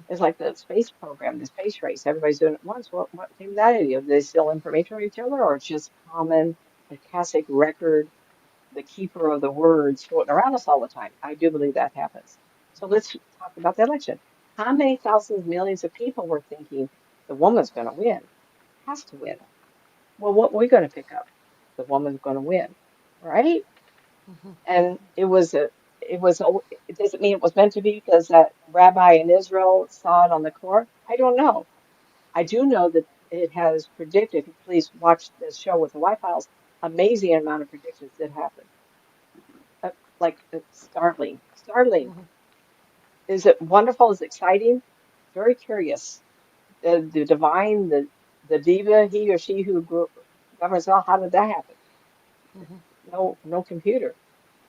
It's like the space program, the space race. Everybody's doing it at once. What came that idea? Do they steal information from each other, or it's just common Akashic record, the keeper of the words floating around us all the time? I do believe that happens. So let's talk about the election. How many thousands, millions of people were thinking the woman's going to win? Has to win. Well, what are we going to pick up? The woman's going to win, right? And it doesn't mean it was meant to be because that rabbi in Israel saw it on the court. I don't know. I do know that it has predicted, if you please watch the show with the White Files, amazing amount of predictions that happen. Startling. Startling. Is it wonderful? Is it exciting? Very curious. The divine, the diva, he or she who governs all, how did that happen? No, no computer.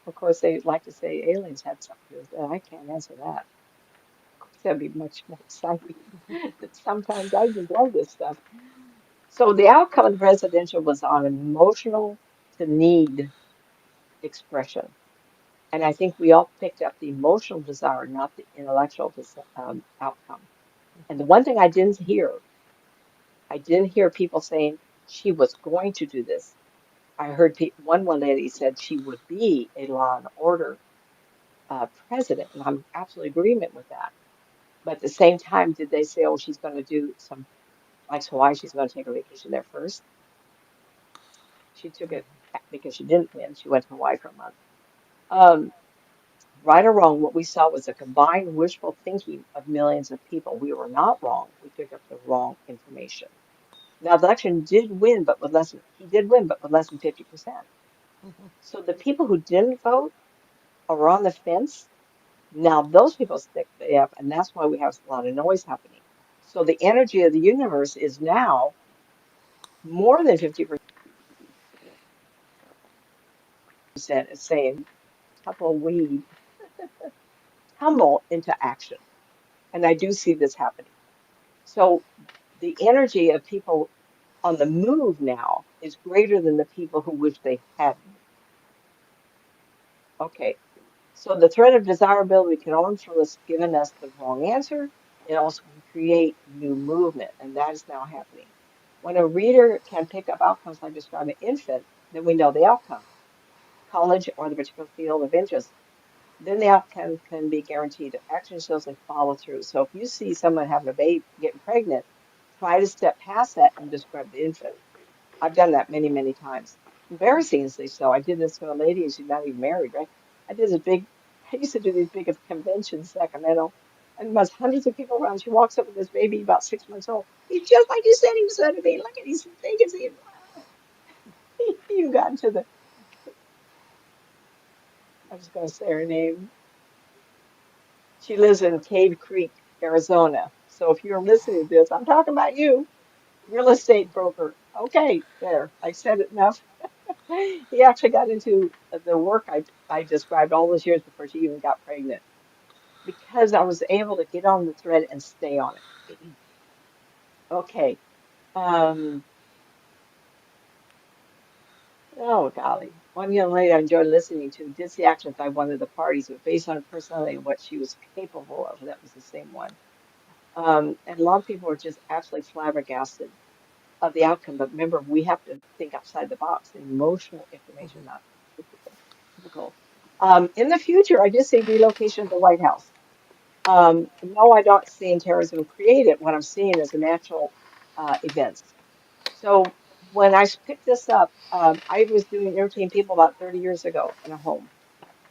Of course, they like to say aliens had something to do with that. I can't answer that. Of course, that'd be much more exciting. But sometimes I just love this stuff. So the outcome of the presidential was on emotional to need expression. And I think we all picked up the emotional desire, not the intellectual outcome. And the one thing I didn't hear people saying she was going to do this. I heard one lady said she would be a law and order president, and I'm absolutely agreement with that. But at the same time, did they say, oh, she's going to do some, like Hawaii, she's going to take a vacation there first? She took it because she didn't win. She went to Hawaii for a month. Um, right or wrong, what we saw was a combined wishful thinking of millions of people. We were not wrong. We picked up the wrong information. Now, the election did win, but with less than, he did win, but with less than 50%. So the people who didn't vote or were on the fence, now those people stick up, and that's why we have a lot of noise happening. So the energy of the universe is now more than 50% is saying tumbleweed, tumble into action. And I do see this happening. So the energy of people on the move now is greater than the people who wish they hadn't moved. Okay. So the threat of desirability can only influence given us the wrong answer. It also can create new movement, and that is now happening. When a reader can pick up outcomes like describe an infant, then we know the outcome, college or the particular field of interest. Then the outcome can be guaranteed if action shows they follow through. So if you see someone having a baby, getting pregnant, try to step past that and describe the infant. I've done that many, many times. Embarrassingly so. I did this to a lady, and she's not even married, right? I did this big, I used to do these big conventions in Sacramento, and there was hundreds of people around. She walks up with this baby about 6 months old. He's just like you said he was going to be. Look at he's as big as he. You got into the. I was going to say her name. She lives in Cave Creek, Arizona. So if you're listening to this, I'm talking about you, real estate broker. Okay, there. I said it enough. He actually got into the work I described all those years before she even got pregnant because I was able to get on the thread and stay on it. Okay. Um, oh, golly. One young lady I enjoyed listening to did the actions I wanted the parties, but based on her personality and what she was capable of. That was the same one. And a lot of people were just absolutely flabbergasted of the outcome. But remember, we have to think outside the box, emotional information, not typical. In the future, I just see relocation of the White House. No, I don't see terrorism created. What I'm seeing is a natural events. So when I picked this up, I was doing entertaining people about 30 years ago in a home.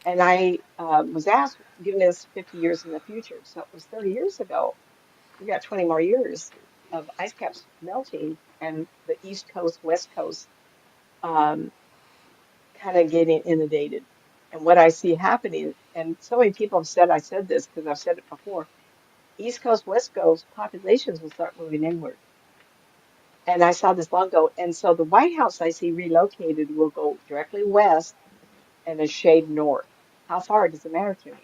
And I was asked, given this 50 years in the future. So it was 30 years ago. We got 20 more years of ice caps melting and the East Coast, West Coast um, kind of getting inundated. And what I see happening, and so many people have said I said this because I've said it before, East Coast, West Coast populations will start moving inward. And I saw this long ago. And so the White House I see relocated will go directly west and a shade north. How far does it matter to me?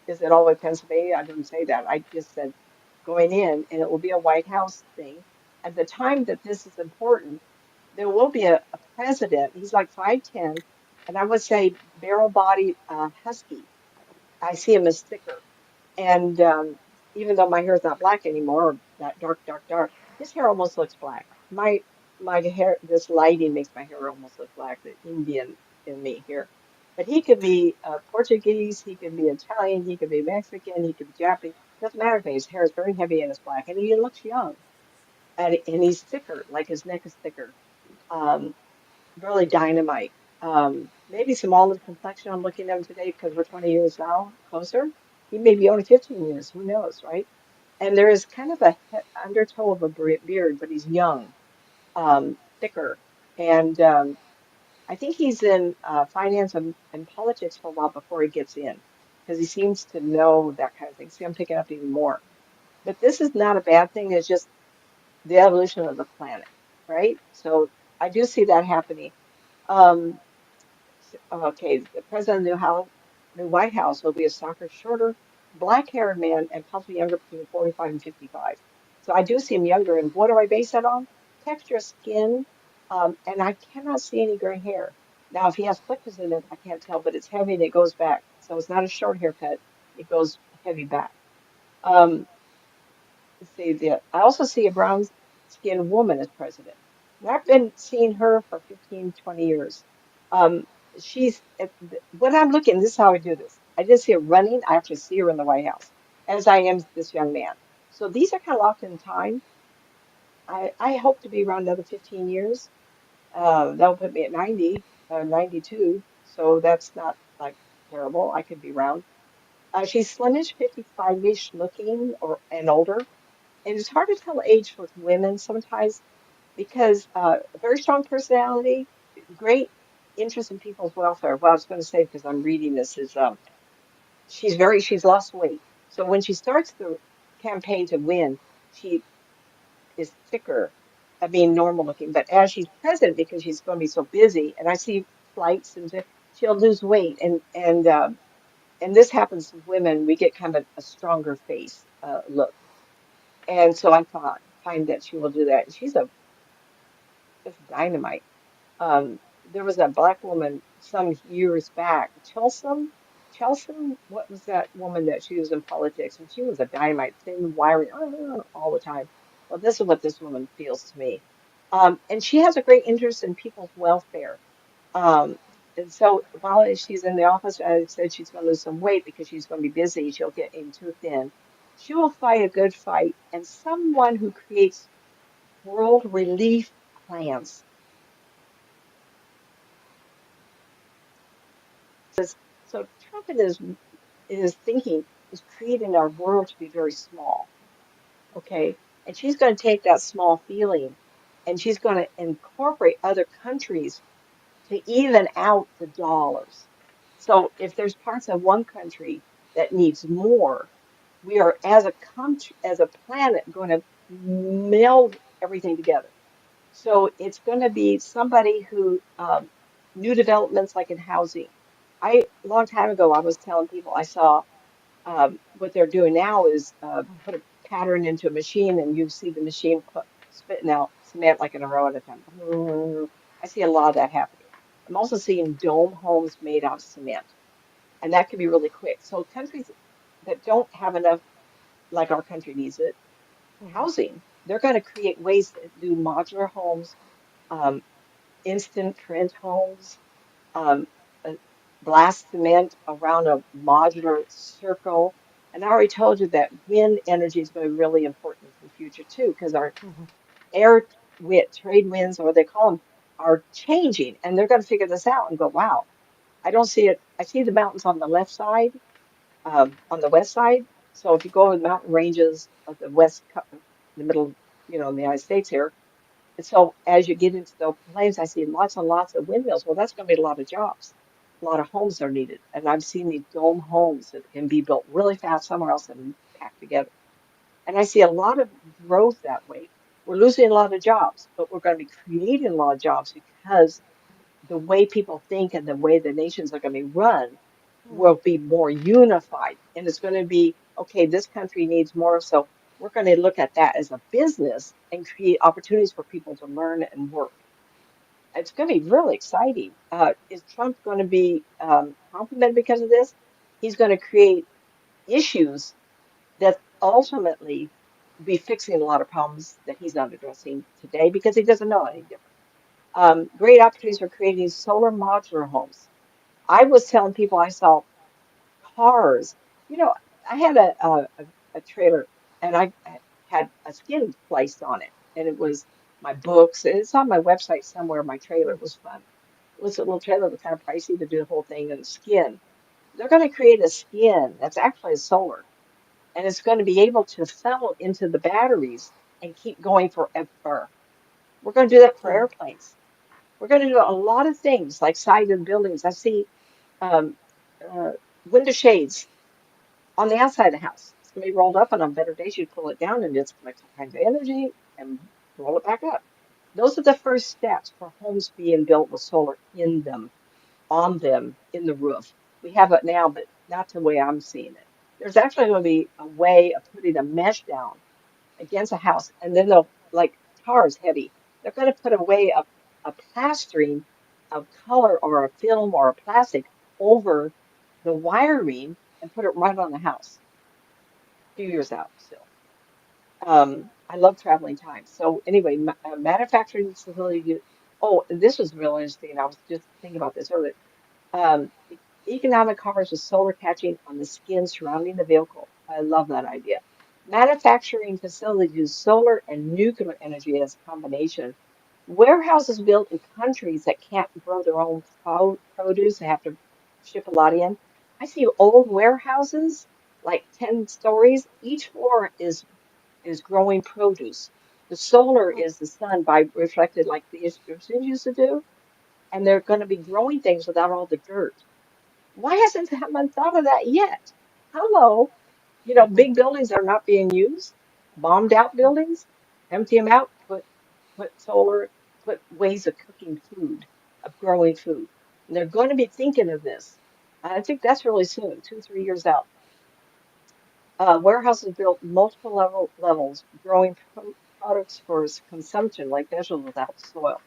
Is it all the way Pennsylvania? I didn't say that. I just said going in, and it will be a White House thing. At the time that this is important, there will be a president. He's like 5'10", and I would say barrel bodied husky. I see him as thicker. And even though my hair is not black anymore, or that dark, dark, dark, his hair almost looks black. My hair, this lighting makes my hair almost look black, the Indian in me here. But he could be Portuguese, he could be Italian, he could be Mexican, he could be Japanese. Doesn't matter to me. His hair is very heavy and it's black, and he looks young. And he's thicker, like his neck is thicker. Um, Really dynamite. Maybe some olive complexion. I'm looking at him today because we're 20 years now closer. He may be only 15 years. Who knows, right? And there is kind of a undertow of a beard, but he's young, thicker. And I think he's in finance and politics for a while before he gets in because he seems to know that kind of thing. See, I'm picking up even more. But this is not a bad thing. It's just the evolution of the planet, right? So I do see that happening. Um, Okay, the president of the new White House will be a soccer shorter, black-haired man and possibly younger between 45 and 55. So I do see him younger. And what do I base that on? Texture of skin, and I cannot see any gray hair. Now, if he has flickers in it, I can't tell, but it's heavy and it goes back. So it's not a short haircut. It goes heavy back. Um, See I also see a brown skinned woman as president. And I've been seeing her for 15, 20 years. Um, when I'm looking, this is how I do this. I just see her running. I actually see her in the White House, as I am this young man. So these are kind of locked in time. I hope to be around another 15 years. That'll put me at 90, 92. So that's not like terrible. I could be around. She's slimish, 55-ish looking or and older. And it's hard to tell age with women sometimes because a very strong personality, great interest in people's welfare. What I was going to say because I'm reading this is she's lost weight. So when she starts the campaign to win, she is thicker. I mean, normal looking, but as she's president, because she's going to be so busy, and I see flights, and she'll lose weight, and this happens with women. We get kind of a stronger face look, and so I find that she will do that. And she's a just dynamite. There was a black woman some years back, Chelsom, what was that woman that she was in politics, and she was a dynamite, thin, wiry, all the time. Well, this is what this woman feels to me. And she has a great interest in people's welfare. Um, and so while she's in the office, I said she's going to lose some weight because she's going to be busy. She'll get in too thin. She will fight a good fight, and someone who creates world relief plans. So Trump in his thinking is creating our world to be very small. Okay. And she's going to take that small feeling and she's going to incorporate other countries to even out the dollars. So if there's parts of one country that needs more, we are as a country, as a planet, going to meld everything together. So it's going to be somebody who new developments like in housing. A long time ago, I was telling people I saw what they're doing now is put a pattern into a machine and you see the machine spitting out cement like in a row at a time. I see a lot of that happening. I'm also seeing dome homes made out of cement, and that can be really quick. So countries that don't have enough, like our country needs it, Mhm. housing, they're going to create ways to do modular homes, um, instant print homes, um, uh, blast cement around a modular circle. And I already told you that wind energy is going to be really important in the future too, because our Mhm. air trade winds, or what they call them, are changing, and they're going to figure this out and go, wow, I don't see it. I see the mountains on the left side, on the west side. So if you go over the mountain ranges of the the middle, in the United States here, and so as you get into the open plains, I see lots and lots of windmills. Well, that's going to be a lot of jobs. A lot of homes are needed. And I've seen these dome homes that can be built really fast somewhere else and packed together. And I see a lot of growth that way. We're losing a lot of jobs, but we're going to be creating a lot of jobs because the way people think and the way the nations are going to be run Mhm. will be more unified. And it's going to be, okay, this country needs more. So we're going to look at that as a business and create opportunities for people to learn and work. It's going to be really exciting. Is Trump going to be complimented because of this? He's going to create issues that ultimately be fixing a lot of problems that he's not addressing today because he doesn't know any different. Great opportunities for creating solar modular homes. I was telling people I saw cars. You know, I had a trailer and I had a skin placed on it, and it was my books. And it's on my website somewhere. My trailer, it was fun. It was a little trailer that was kind of pricey to do the whole thing, and skin. They're going to create a skin that's actually solar, and it's going to be able to funnel into the batteries and keep going forever. We're going to do that for Yeah. airplanes. We're going to do a lot of things like sided buildings. I see um, uh, window shades on the outside of the house. It's going to be rolled up, and on better days, you pull it down, and it's going to collect all kinds of energy and roll it back up. Those are the first steps for homes being built with solar in them, on them, in the roof. We have it now, but not the way I'm seeing it. There's actually going to be a way of putting a mesh down against a house, and then they'll, like tar is heavy. They're going to put a plastering of color or a film or a plastic over the wiring and put it right on the house. Few years out still. I love traveling time. So anyway, manufacturing facility. Oh, this was real interesting. I was just thinking about this earlier. Economic cars with solar catching on the skin surrounding the vehicle. I love that idea. Manufacturing facilities use solar and nuclear energy as a combination. Warehouses built in countries that can't grow their own produce, they have to ship a lot in. I see old warehouses, like 10 stories. Each floor is growing produce. The solar is the sun by reflected like the Egyptians used to do, and they're going to be growing things without all the dirt. Why hasn't someone thought of that yet? Hello, Mhm. big buildings are not being used, bombed out buildings, empty them out, put put solar, put ways of cooking food, of growing food. And they're going to be thinking of this. I think that's really soon, 2, 3 years out. Warehouses built multiple levels, growing products for consumption like vegetables without soil.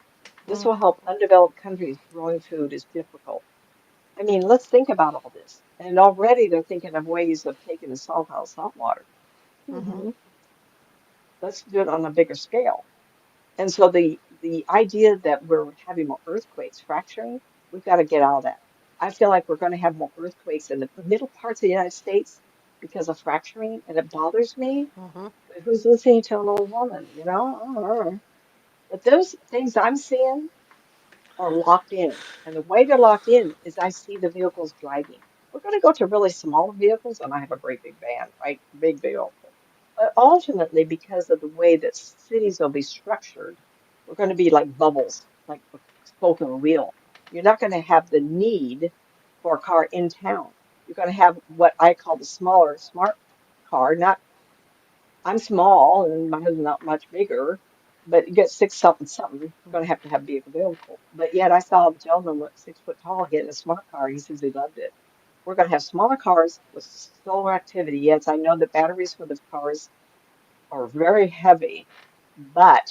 This will Mm-hmm. help undeveloped countries. Growing food is difficult. I mean, let's think about all this. And already they're thinking of ways of taking the salt out of salt water. Mm-hmm. Hmm. Let's do it on a bigger scale. And so the idea that we're having more earthquakes, fracturing, we've got to get out of that. I feel like we're going to have more earthquakes in the middle parts of the United States because of fracturing, and it bothers me. Mm-hmm. But who's listening to an old woman, you know? But those things I'm seeing are locked in. And the way they're locked in is I see the vehicles driving. We're going to go to really small vehicles, and I have a great big van, right? Big vehicle. But ultimately, because of the way that cities will be structured, we're going to be like bubbles, like a spoke of a wheel. You're not going to have the need for a car in town. You're going to have what I call the smaller smart car. Not, I'm small and my husband's not much bigger, but you get 6 something something, you're going to have be vehicle. But yet I saw a gentleman with 6 foot tall get in a smart car. He says he loved it. We're going to have smaller cars with solar activity. Yes, I know the batteries for the cars are very heavy, but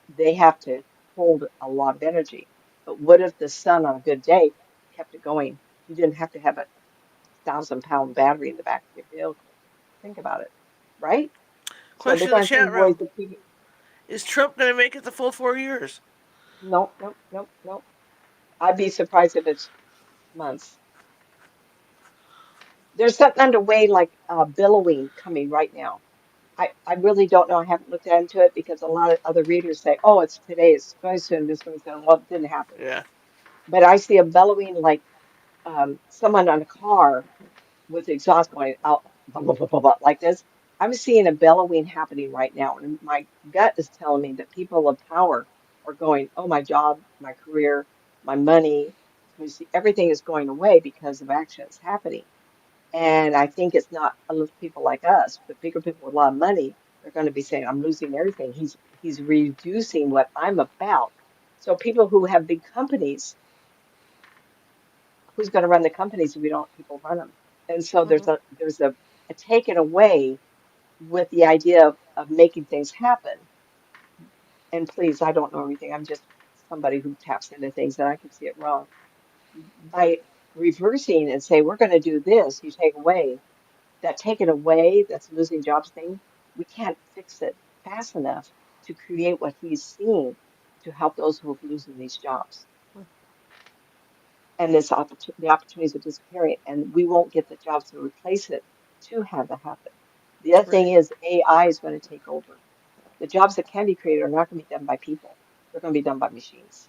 they have to hold a lot of energy. But what if the sun on a good day kept it going? You didn't have to have a 1,000 pound battery in the back of your vehicle. Think about it, right? So they're Question in the going to chat think ways room: to keep it. is Trump going to make it the full 4 years? Nope, nope, nope, nope. I'd be surprised if it's months. There's something underway like billowing coming right now. I really don't know. I haven't looked into it because a lot of other readers say, oh, it's today, it's very soon, this one's going to, well, it didn't happen. Yeah. But I see a bellowing like someone on a car with the exhaust going out blah, blah, blah, blah, blah, like this. I'm seeing a bellowing happening right now. And my gut is telling me that people of power are going, oh, my job, my career, my money, everything is going away because of actions happening. And I think it's not a little people like us, but bigger people with a lot of money. They're going to be saying, I'm losing everything. He's reducing what I'm about. So people who have big companies, who's going to run the companies if we don't let people run them? And so Mm-hmm. there's a taken away with the idea of making things happen. And please, I don't know everything. I'm just somebody who taps into things and I can see it wrong. By reversing and say, we're going to do this, you take away that taken away, that's losing jobs thing. We can't fix it fast enough to create what he's seeing to help those who are losing these jobs. And the opportunities are disappearing, and we won't get the jobs to replace it to have that happen. The other thing Right. is AI is going to take over. The jobs that can be created are not going to be done by people. They're going to be done by machines.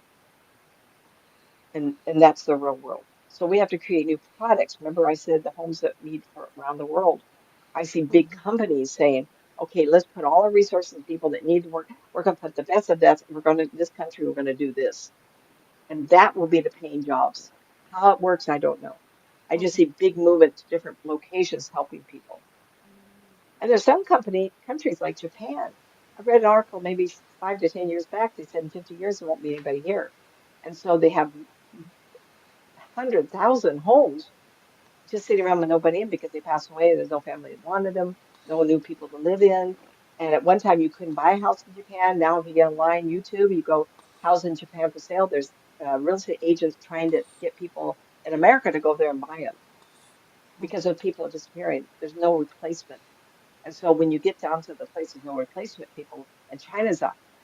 And that's the real world. So we have to create new products. Remember I said the homes that need for around the world. I see big Mm-hmm. companies saying, okay, let's put all our resources and people that need to work. We're going to put the best of that. We're going to, this country, we're going to do this. And that will be the paying jobs. How it works, I don't know. I just Mm-hmm. see big movement to different locations helping people. And there's some countries like Japan. I read an article maybe 5 to 10 years back. They said in 50 years there won't be anybody here. And so they have 100,000 homes just sitting around with nobody in because they passed away. There's no family that wanted them, no new people to live in. And at one time, you couldn't buy a house in Japan. Now, if you get online, YouTube, you go house in Japan for sale. There's real estate agents trying to get people in America to go there and buy them because Mm-hmm. of people disappearing. There's no replacement. And so when you get down to the place of no replacement, people, and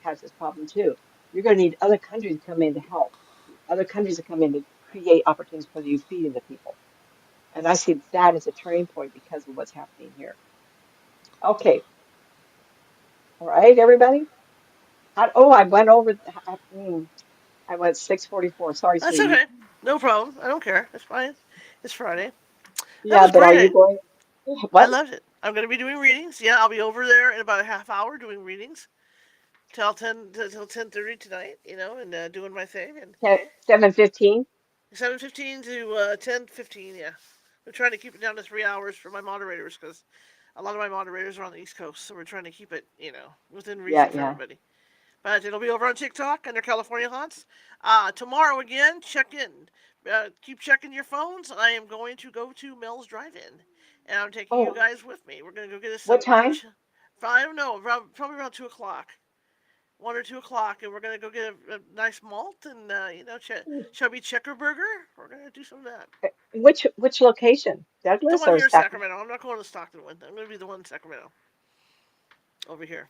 has this problem too, you're going to need other countries to come in to help. Other countries to come in to create opportunities for you feeding the people. And I see that as a turning point because of what's happening here. Okay, all right, everybody. Oh, I went over. I went 6:44. Sorry, That's sweetie. okay. No problem. I don't care. It's fine. It's Friday. That Yeah, was but are you great. going? I What? loved it. I'm going to be doing readings. Yeah, I'll be over there in about a half hour doing readings till 10:30 tonight. And doing my thing. And 7:15? 7:15 to 10:15. Yeah, we're trying to keep it down to 3 hours for my moderators because a lot of my moderators are on the East Coast, so we're trying to keep it within Yeah, reason for yeah. everybody. But it'll be over on TikTok under California Haunts. Tomorrow again, check in. Keep checking your phones. I am going to go to Mel's Drive-In, and I'm taking you Oh, guys with me. We're gonna go get us what some time? I don't know, probably around 2 o'clock, 1 or 2 o'clock, and we're gonna go get a nice malt and chubby checker burger. We're gonna do some of that. Which location? The Douglas one or here in Sacramento? Sacramento. I'm not going to Stockton one. I'm gonna be the one in Sacramento over here.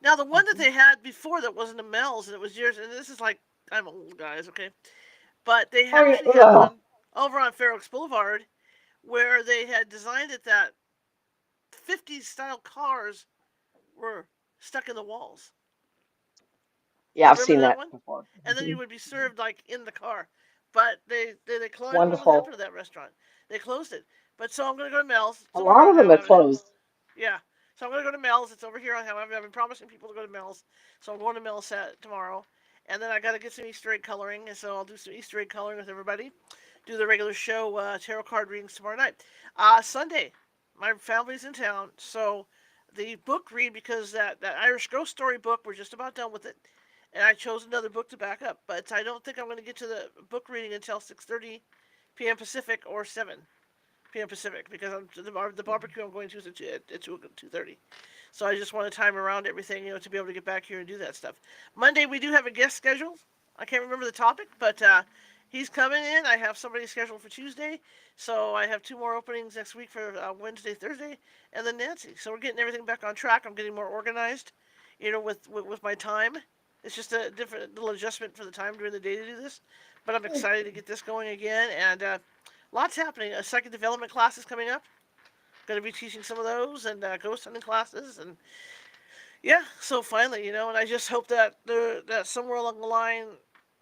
Now the one that Mhm. they had before that wasn't a Mel's and it was yours, and this is like I'm old guys, okay, but they Oh, actually had ugh. one over on Fair Oaks Boulevard where they had designed it that 50s style cars were stuck in the walls. Yeah, I've Remember seen that that one? before. And then Hmm. you would be served like in the car. But they closed. I don't know what Wonderful. happened to that restaurant. They closed it. But so I'm gonna go to Mel's A lot tomorrow. of them are closed. Yeah. So I'm gonna go to Mel's. It's over here. I've been promising people to go to Mel's. So I'm going to Mel's tomorrow. And then I got to get some Easter egg coloring, and so I'll do some Easter egg coloring with everybody. Do the regular show tarot card readings tomorrow night. Sunday, my family's in town, so the book read because that Irish ghost story book we're just about done with it, and I chose another book to back up. But I don't think I'm going to get to the book reading until 6:30 p.m. Pacific or 7 p.m. Pacific because the barbecue I'm going to is at 2:30. So I just want to time around everything, to be able to get back here and do that stuff. Monday we do have a guest scheduled. I can't remember the topic, but he's coming in. I have somebody scheduled for Tuesday, so I have two more openings next week for Wednesday, Thursday, and then Nancy. So we're getting everything back on track. I'm getting more organized, with my time. It's just a different little adjustment for the time during the day to do this, but I'm excited to get this going again, and lots happening. A second development class is coming up. Going to be teaching some of those and ghost hunting classes, and yeah. So finally, and I just hope that somewhere along the line,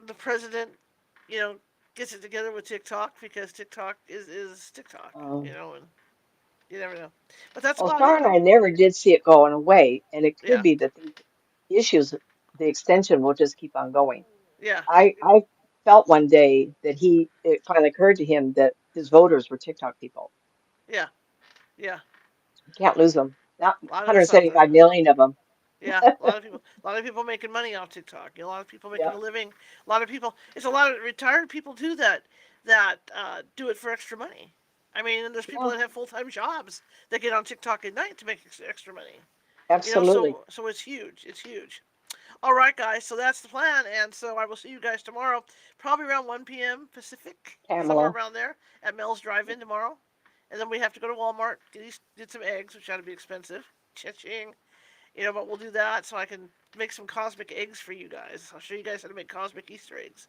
the president, you know, gets it together with TikTok because TikTok is TikTok, Um, and you never know. But that's well, about Star it. and I never did see it going away, and it could Yeah, be that these issues, the extension will just keep on going. yeah, I felt one day that it finally occurred to him that his voters were TikTok people. yeah, yeah. You can't lose them. Not A lot of it's out there. 175 million of them. Yeah, a lot of people making money off TikTok. A lot of people making Yeah. a living. A lot of people. It's a lot of retired people too that do it for extra money. I mean, and there's people Yeah, that have full time jobs that get on TikTok at night to make extra money. absolutely. So it's huge. It's huge. All right, guys. So that's the plan, and so I will see you guys tomorrow, probably around 1 p.m. Pacific, somewhere Pamela. around there at Mel's Drive-In tomorrow. And then we have to go to Walmart get some eggs, which ought to be expensive. Cha-ching. But we'll do that so I can make some cosmic eggs for you guys. I'll show you guys how to make cosmic Easter eggs,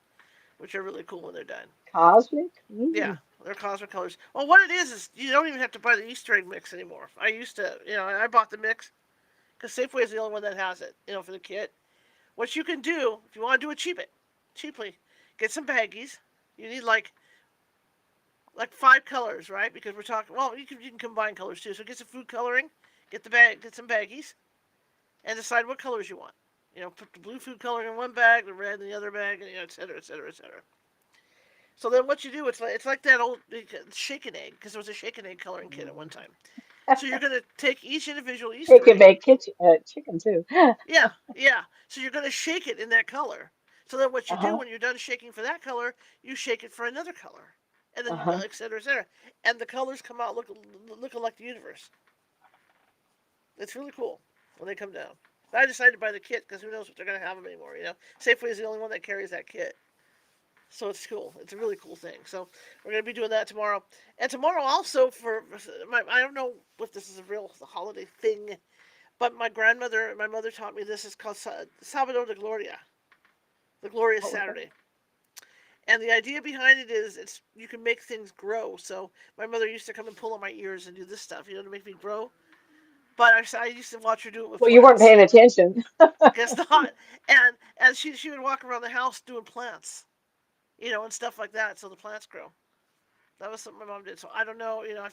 which are really cool when they're done. Cosmic? Yeah, Mm. they're cosmic colors. Well, what it is you don't even have to buy the Easter egg mix anymore. I used to, I bought the mix because Safeway is the only one that has it, for the kit. What you can do, if you want to do it cheaply, get some baggies. You need like 5 colors, right? Because we're talking. Well, you can combine colors too. So get some food coloring, get some baggies, and decide what colors you want. Put the blue food coloring in one bag, the red in the other bag, and et cetera, et cetera, et cetera. So then what you do, it's like that old shake and egg, because there was a shake and egg coloring kit at one Mm. time. So you're gonna take each individual Take Easter and egg. bake kitchen, chicken too. Yeah, yeah. So you're gonna shake it in that color. So then what you do Uh-huh. when you're done shaking for that color, you shake it for another color, and then Uh-huh. et cetera, et cetera. And the colors come out looking like the universe. It's really cool when they come down. But I decided to buy the kit because who knows what they're gonna have them anymore. Safeway is the only one that carries that kit. So it's cool. It's a really cool thing. So we're gonna be doing that tomorrow, and tomorrow also I don't know if this is a real holiday thing, but my mother taught me this. It's called Sábado de Gloria, the Glorious What was that? Saturday. And the idea behind it is you can make things grow. So my mother used to come and pull on my ears and do this stuff, to make me grow. But I used to watch her do it with Well, you weren't plants. paying attention. Guess not. And she would walk around the house doing plants, and stuff like that, so the plants grow. That was something my mom did. So I don't know. I'll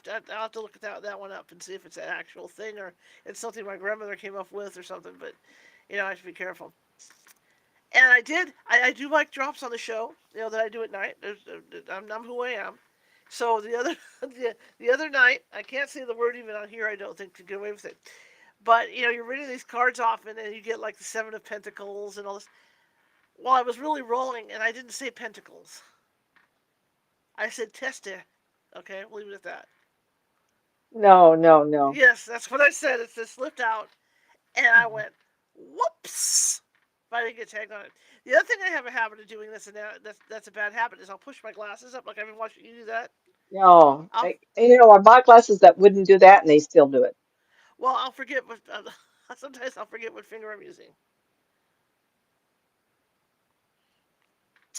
have to look at that one up and see if it's an actual thing or it's something my grandmother came up with or something. But I have to be careful. And I did. I do like drops on the show. That I do at night. I'm who I am. So the other the other night, I can't say the word even on here. I don't think to get away with it. But you're reading these cards off, and then you get like the Seven of Pentacles and all this. Well, I was really rolling, and I didn't say Pentacles. I said Teste. Okay, we'll leave it at that. No, no, no. Yes, that's what I said. It just slipped out, and I went, whoops. If I didn't get tagged on it. The other thing I have a habit of doing this, and that's a bad habit, is I'll push my glasses up like I've been watching you do that. No. I'll I bought glasses that wouldn't do that, and they still do it. well, I'll forget what. Sometimes I'll forget what finger I'm using.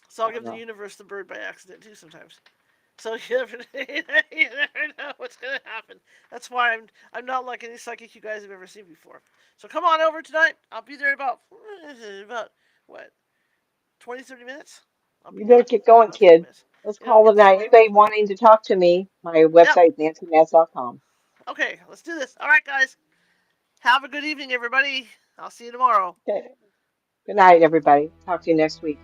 So I'll Oh give the no. universe the bird by accident too sometimes. So you never know what's gonna happen. That's why I'm not like any psychic you guys have ever seen before. So come on over tonight. I'll be there in about what 20-30 minutes. I'll be You better there. get going, About 30 kid. minutes. Let's I'll call it get a the night. phone. Anybody wanting to talk to me, my Yep. website, nancymatzpsychic.com. Okay, let's do this. All right, guys. Have a good evening, everybody. I'll see you tomorrow. Okay. Good night, everybody. Talk to you next week.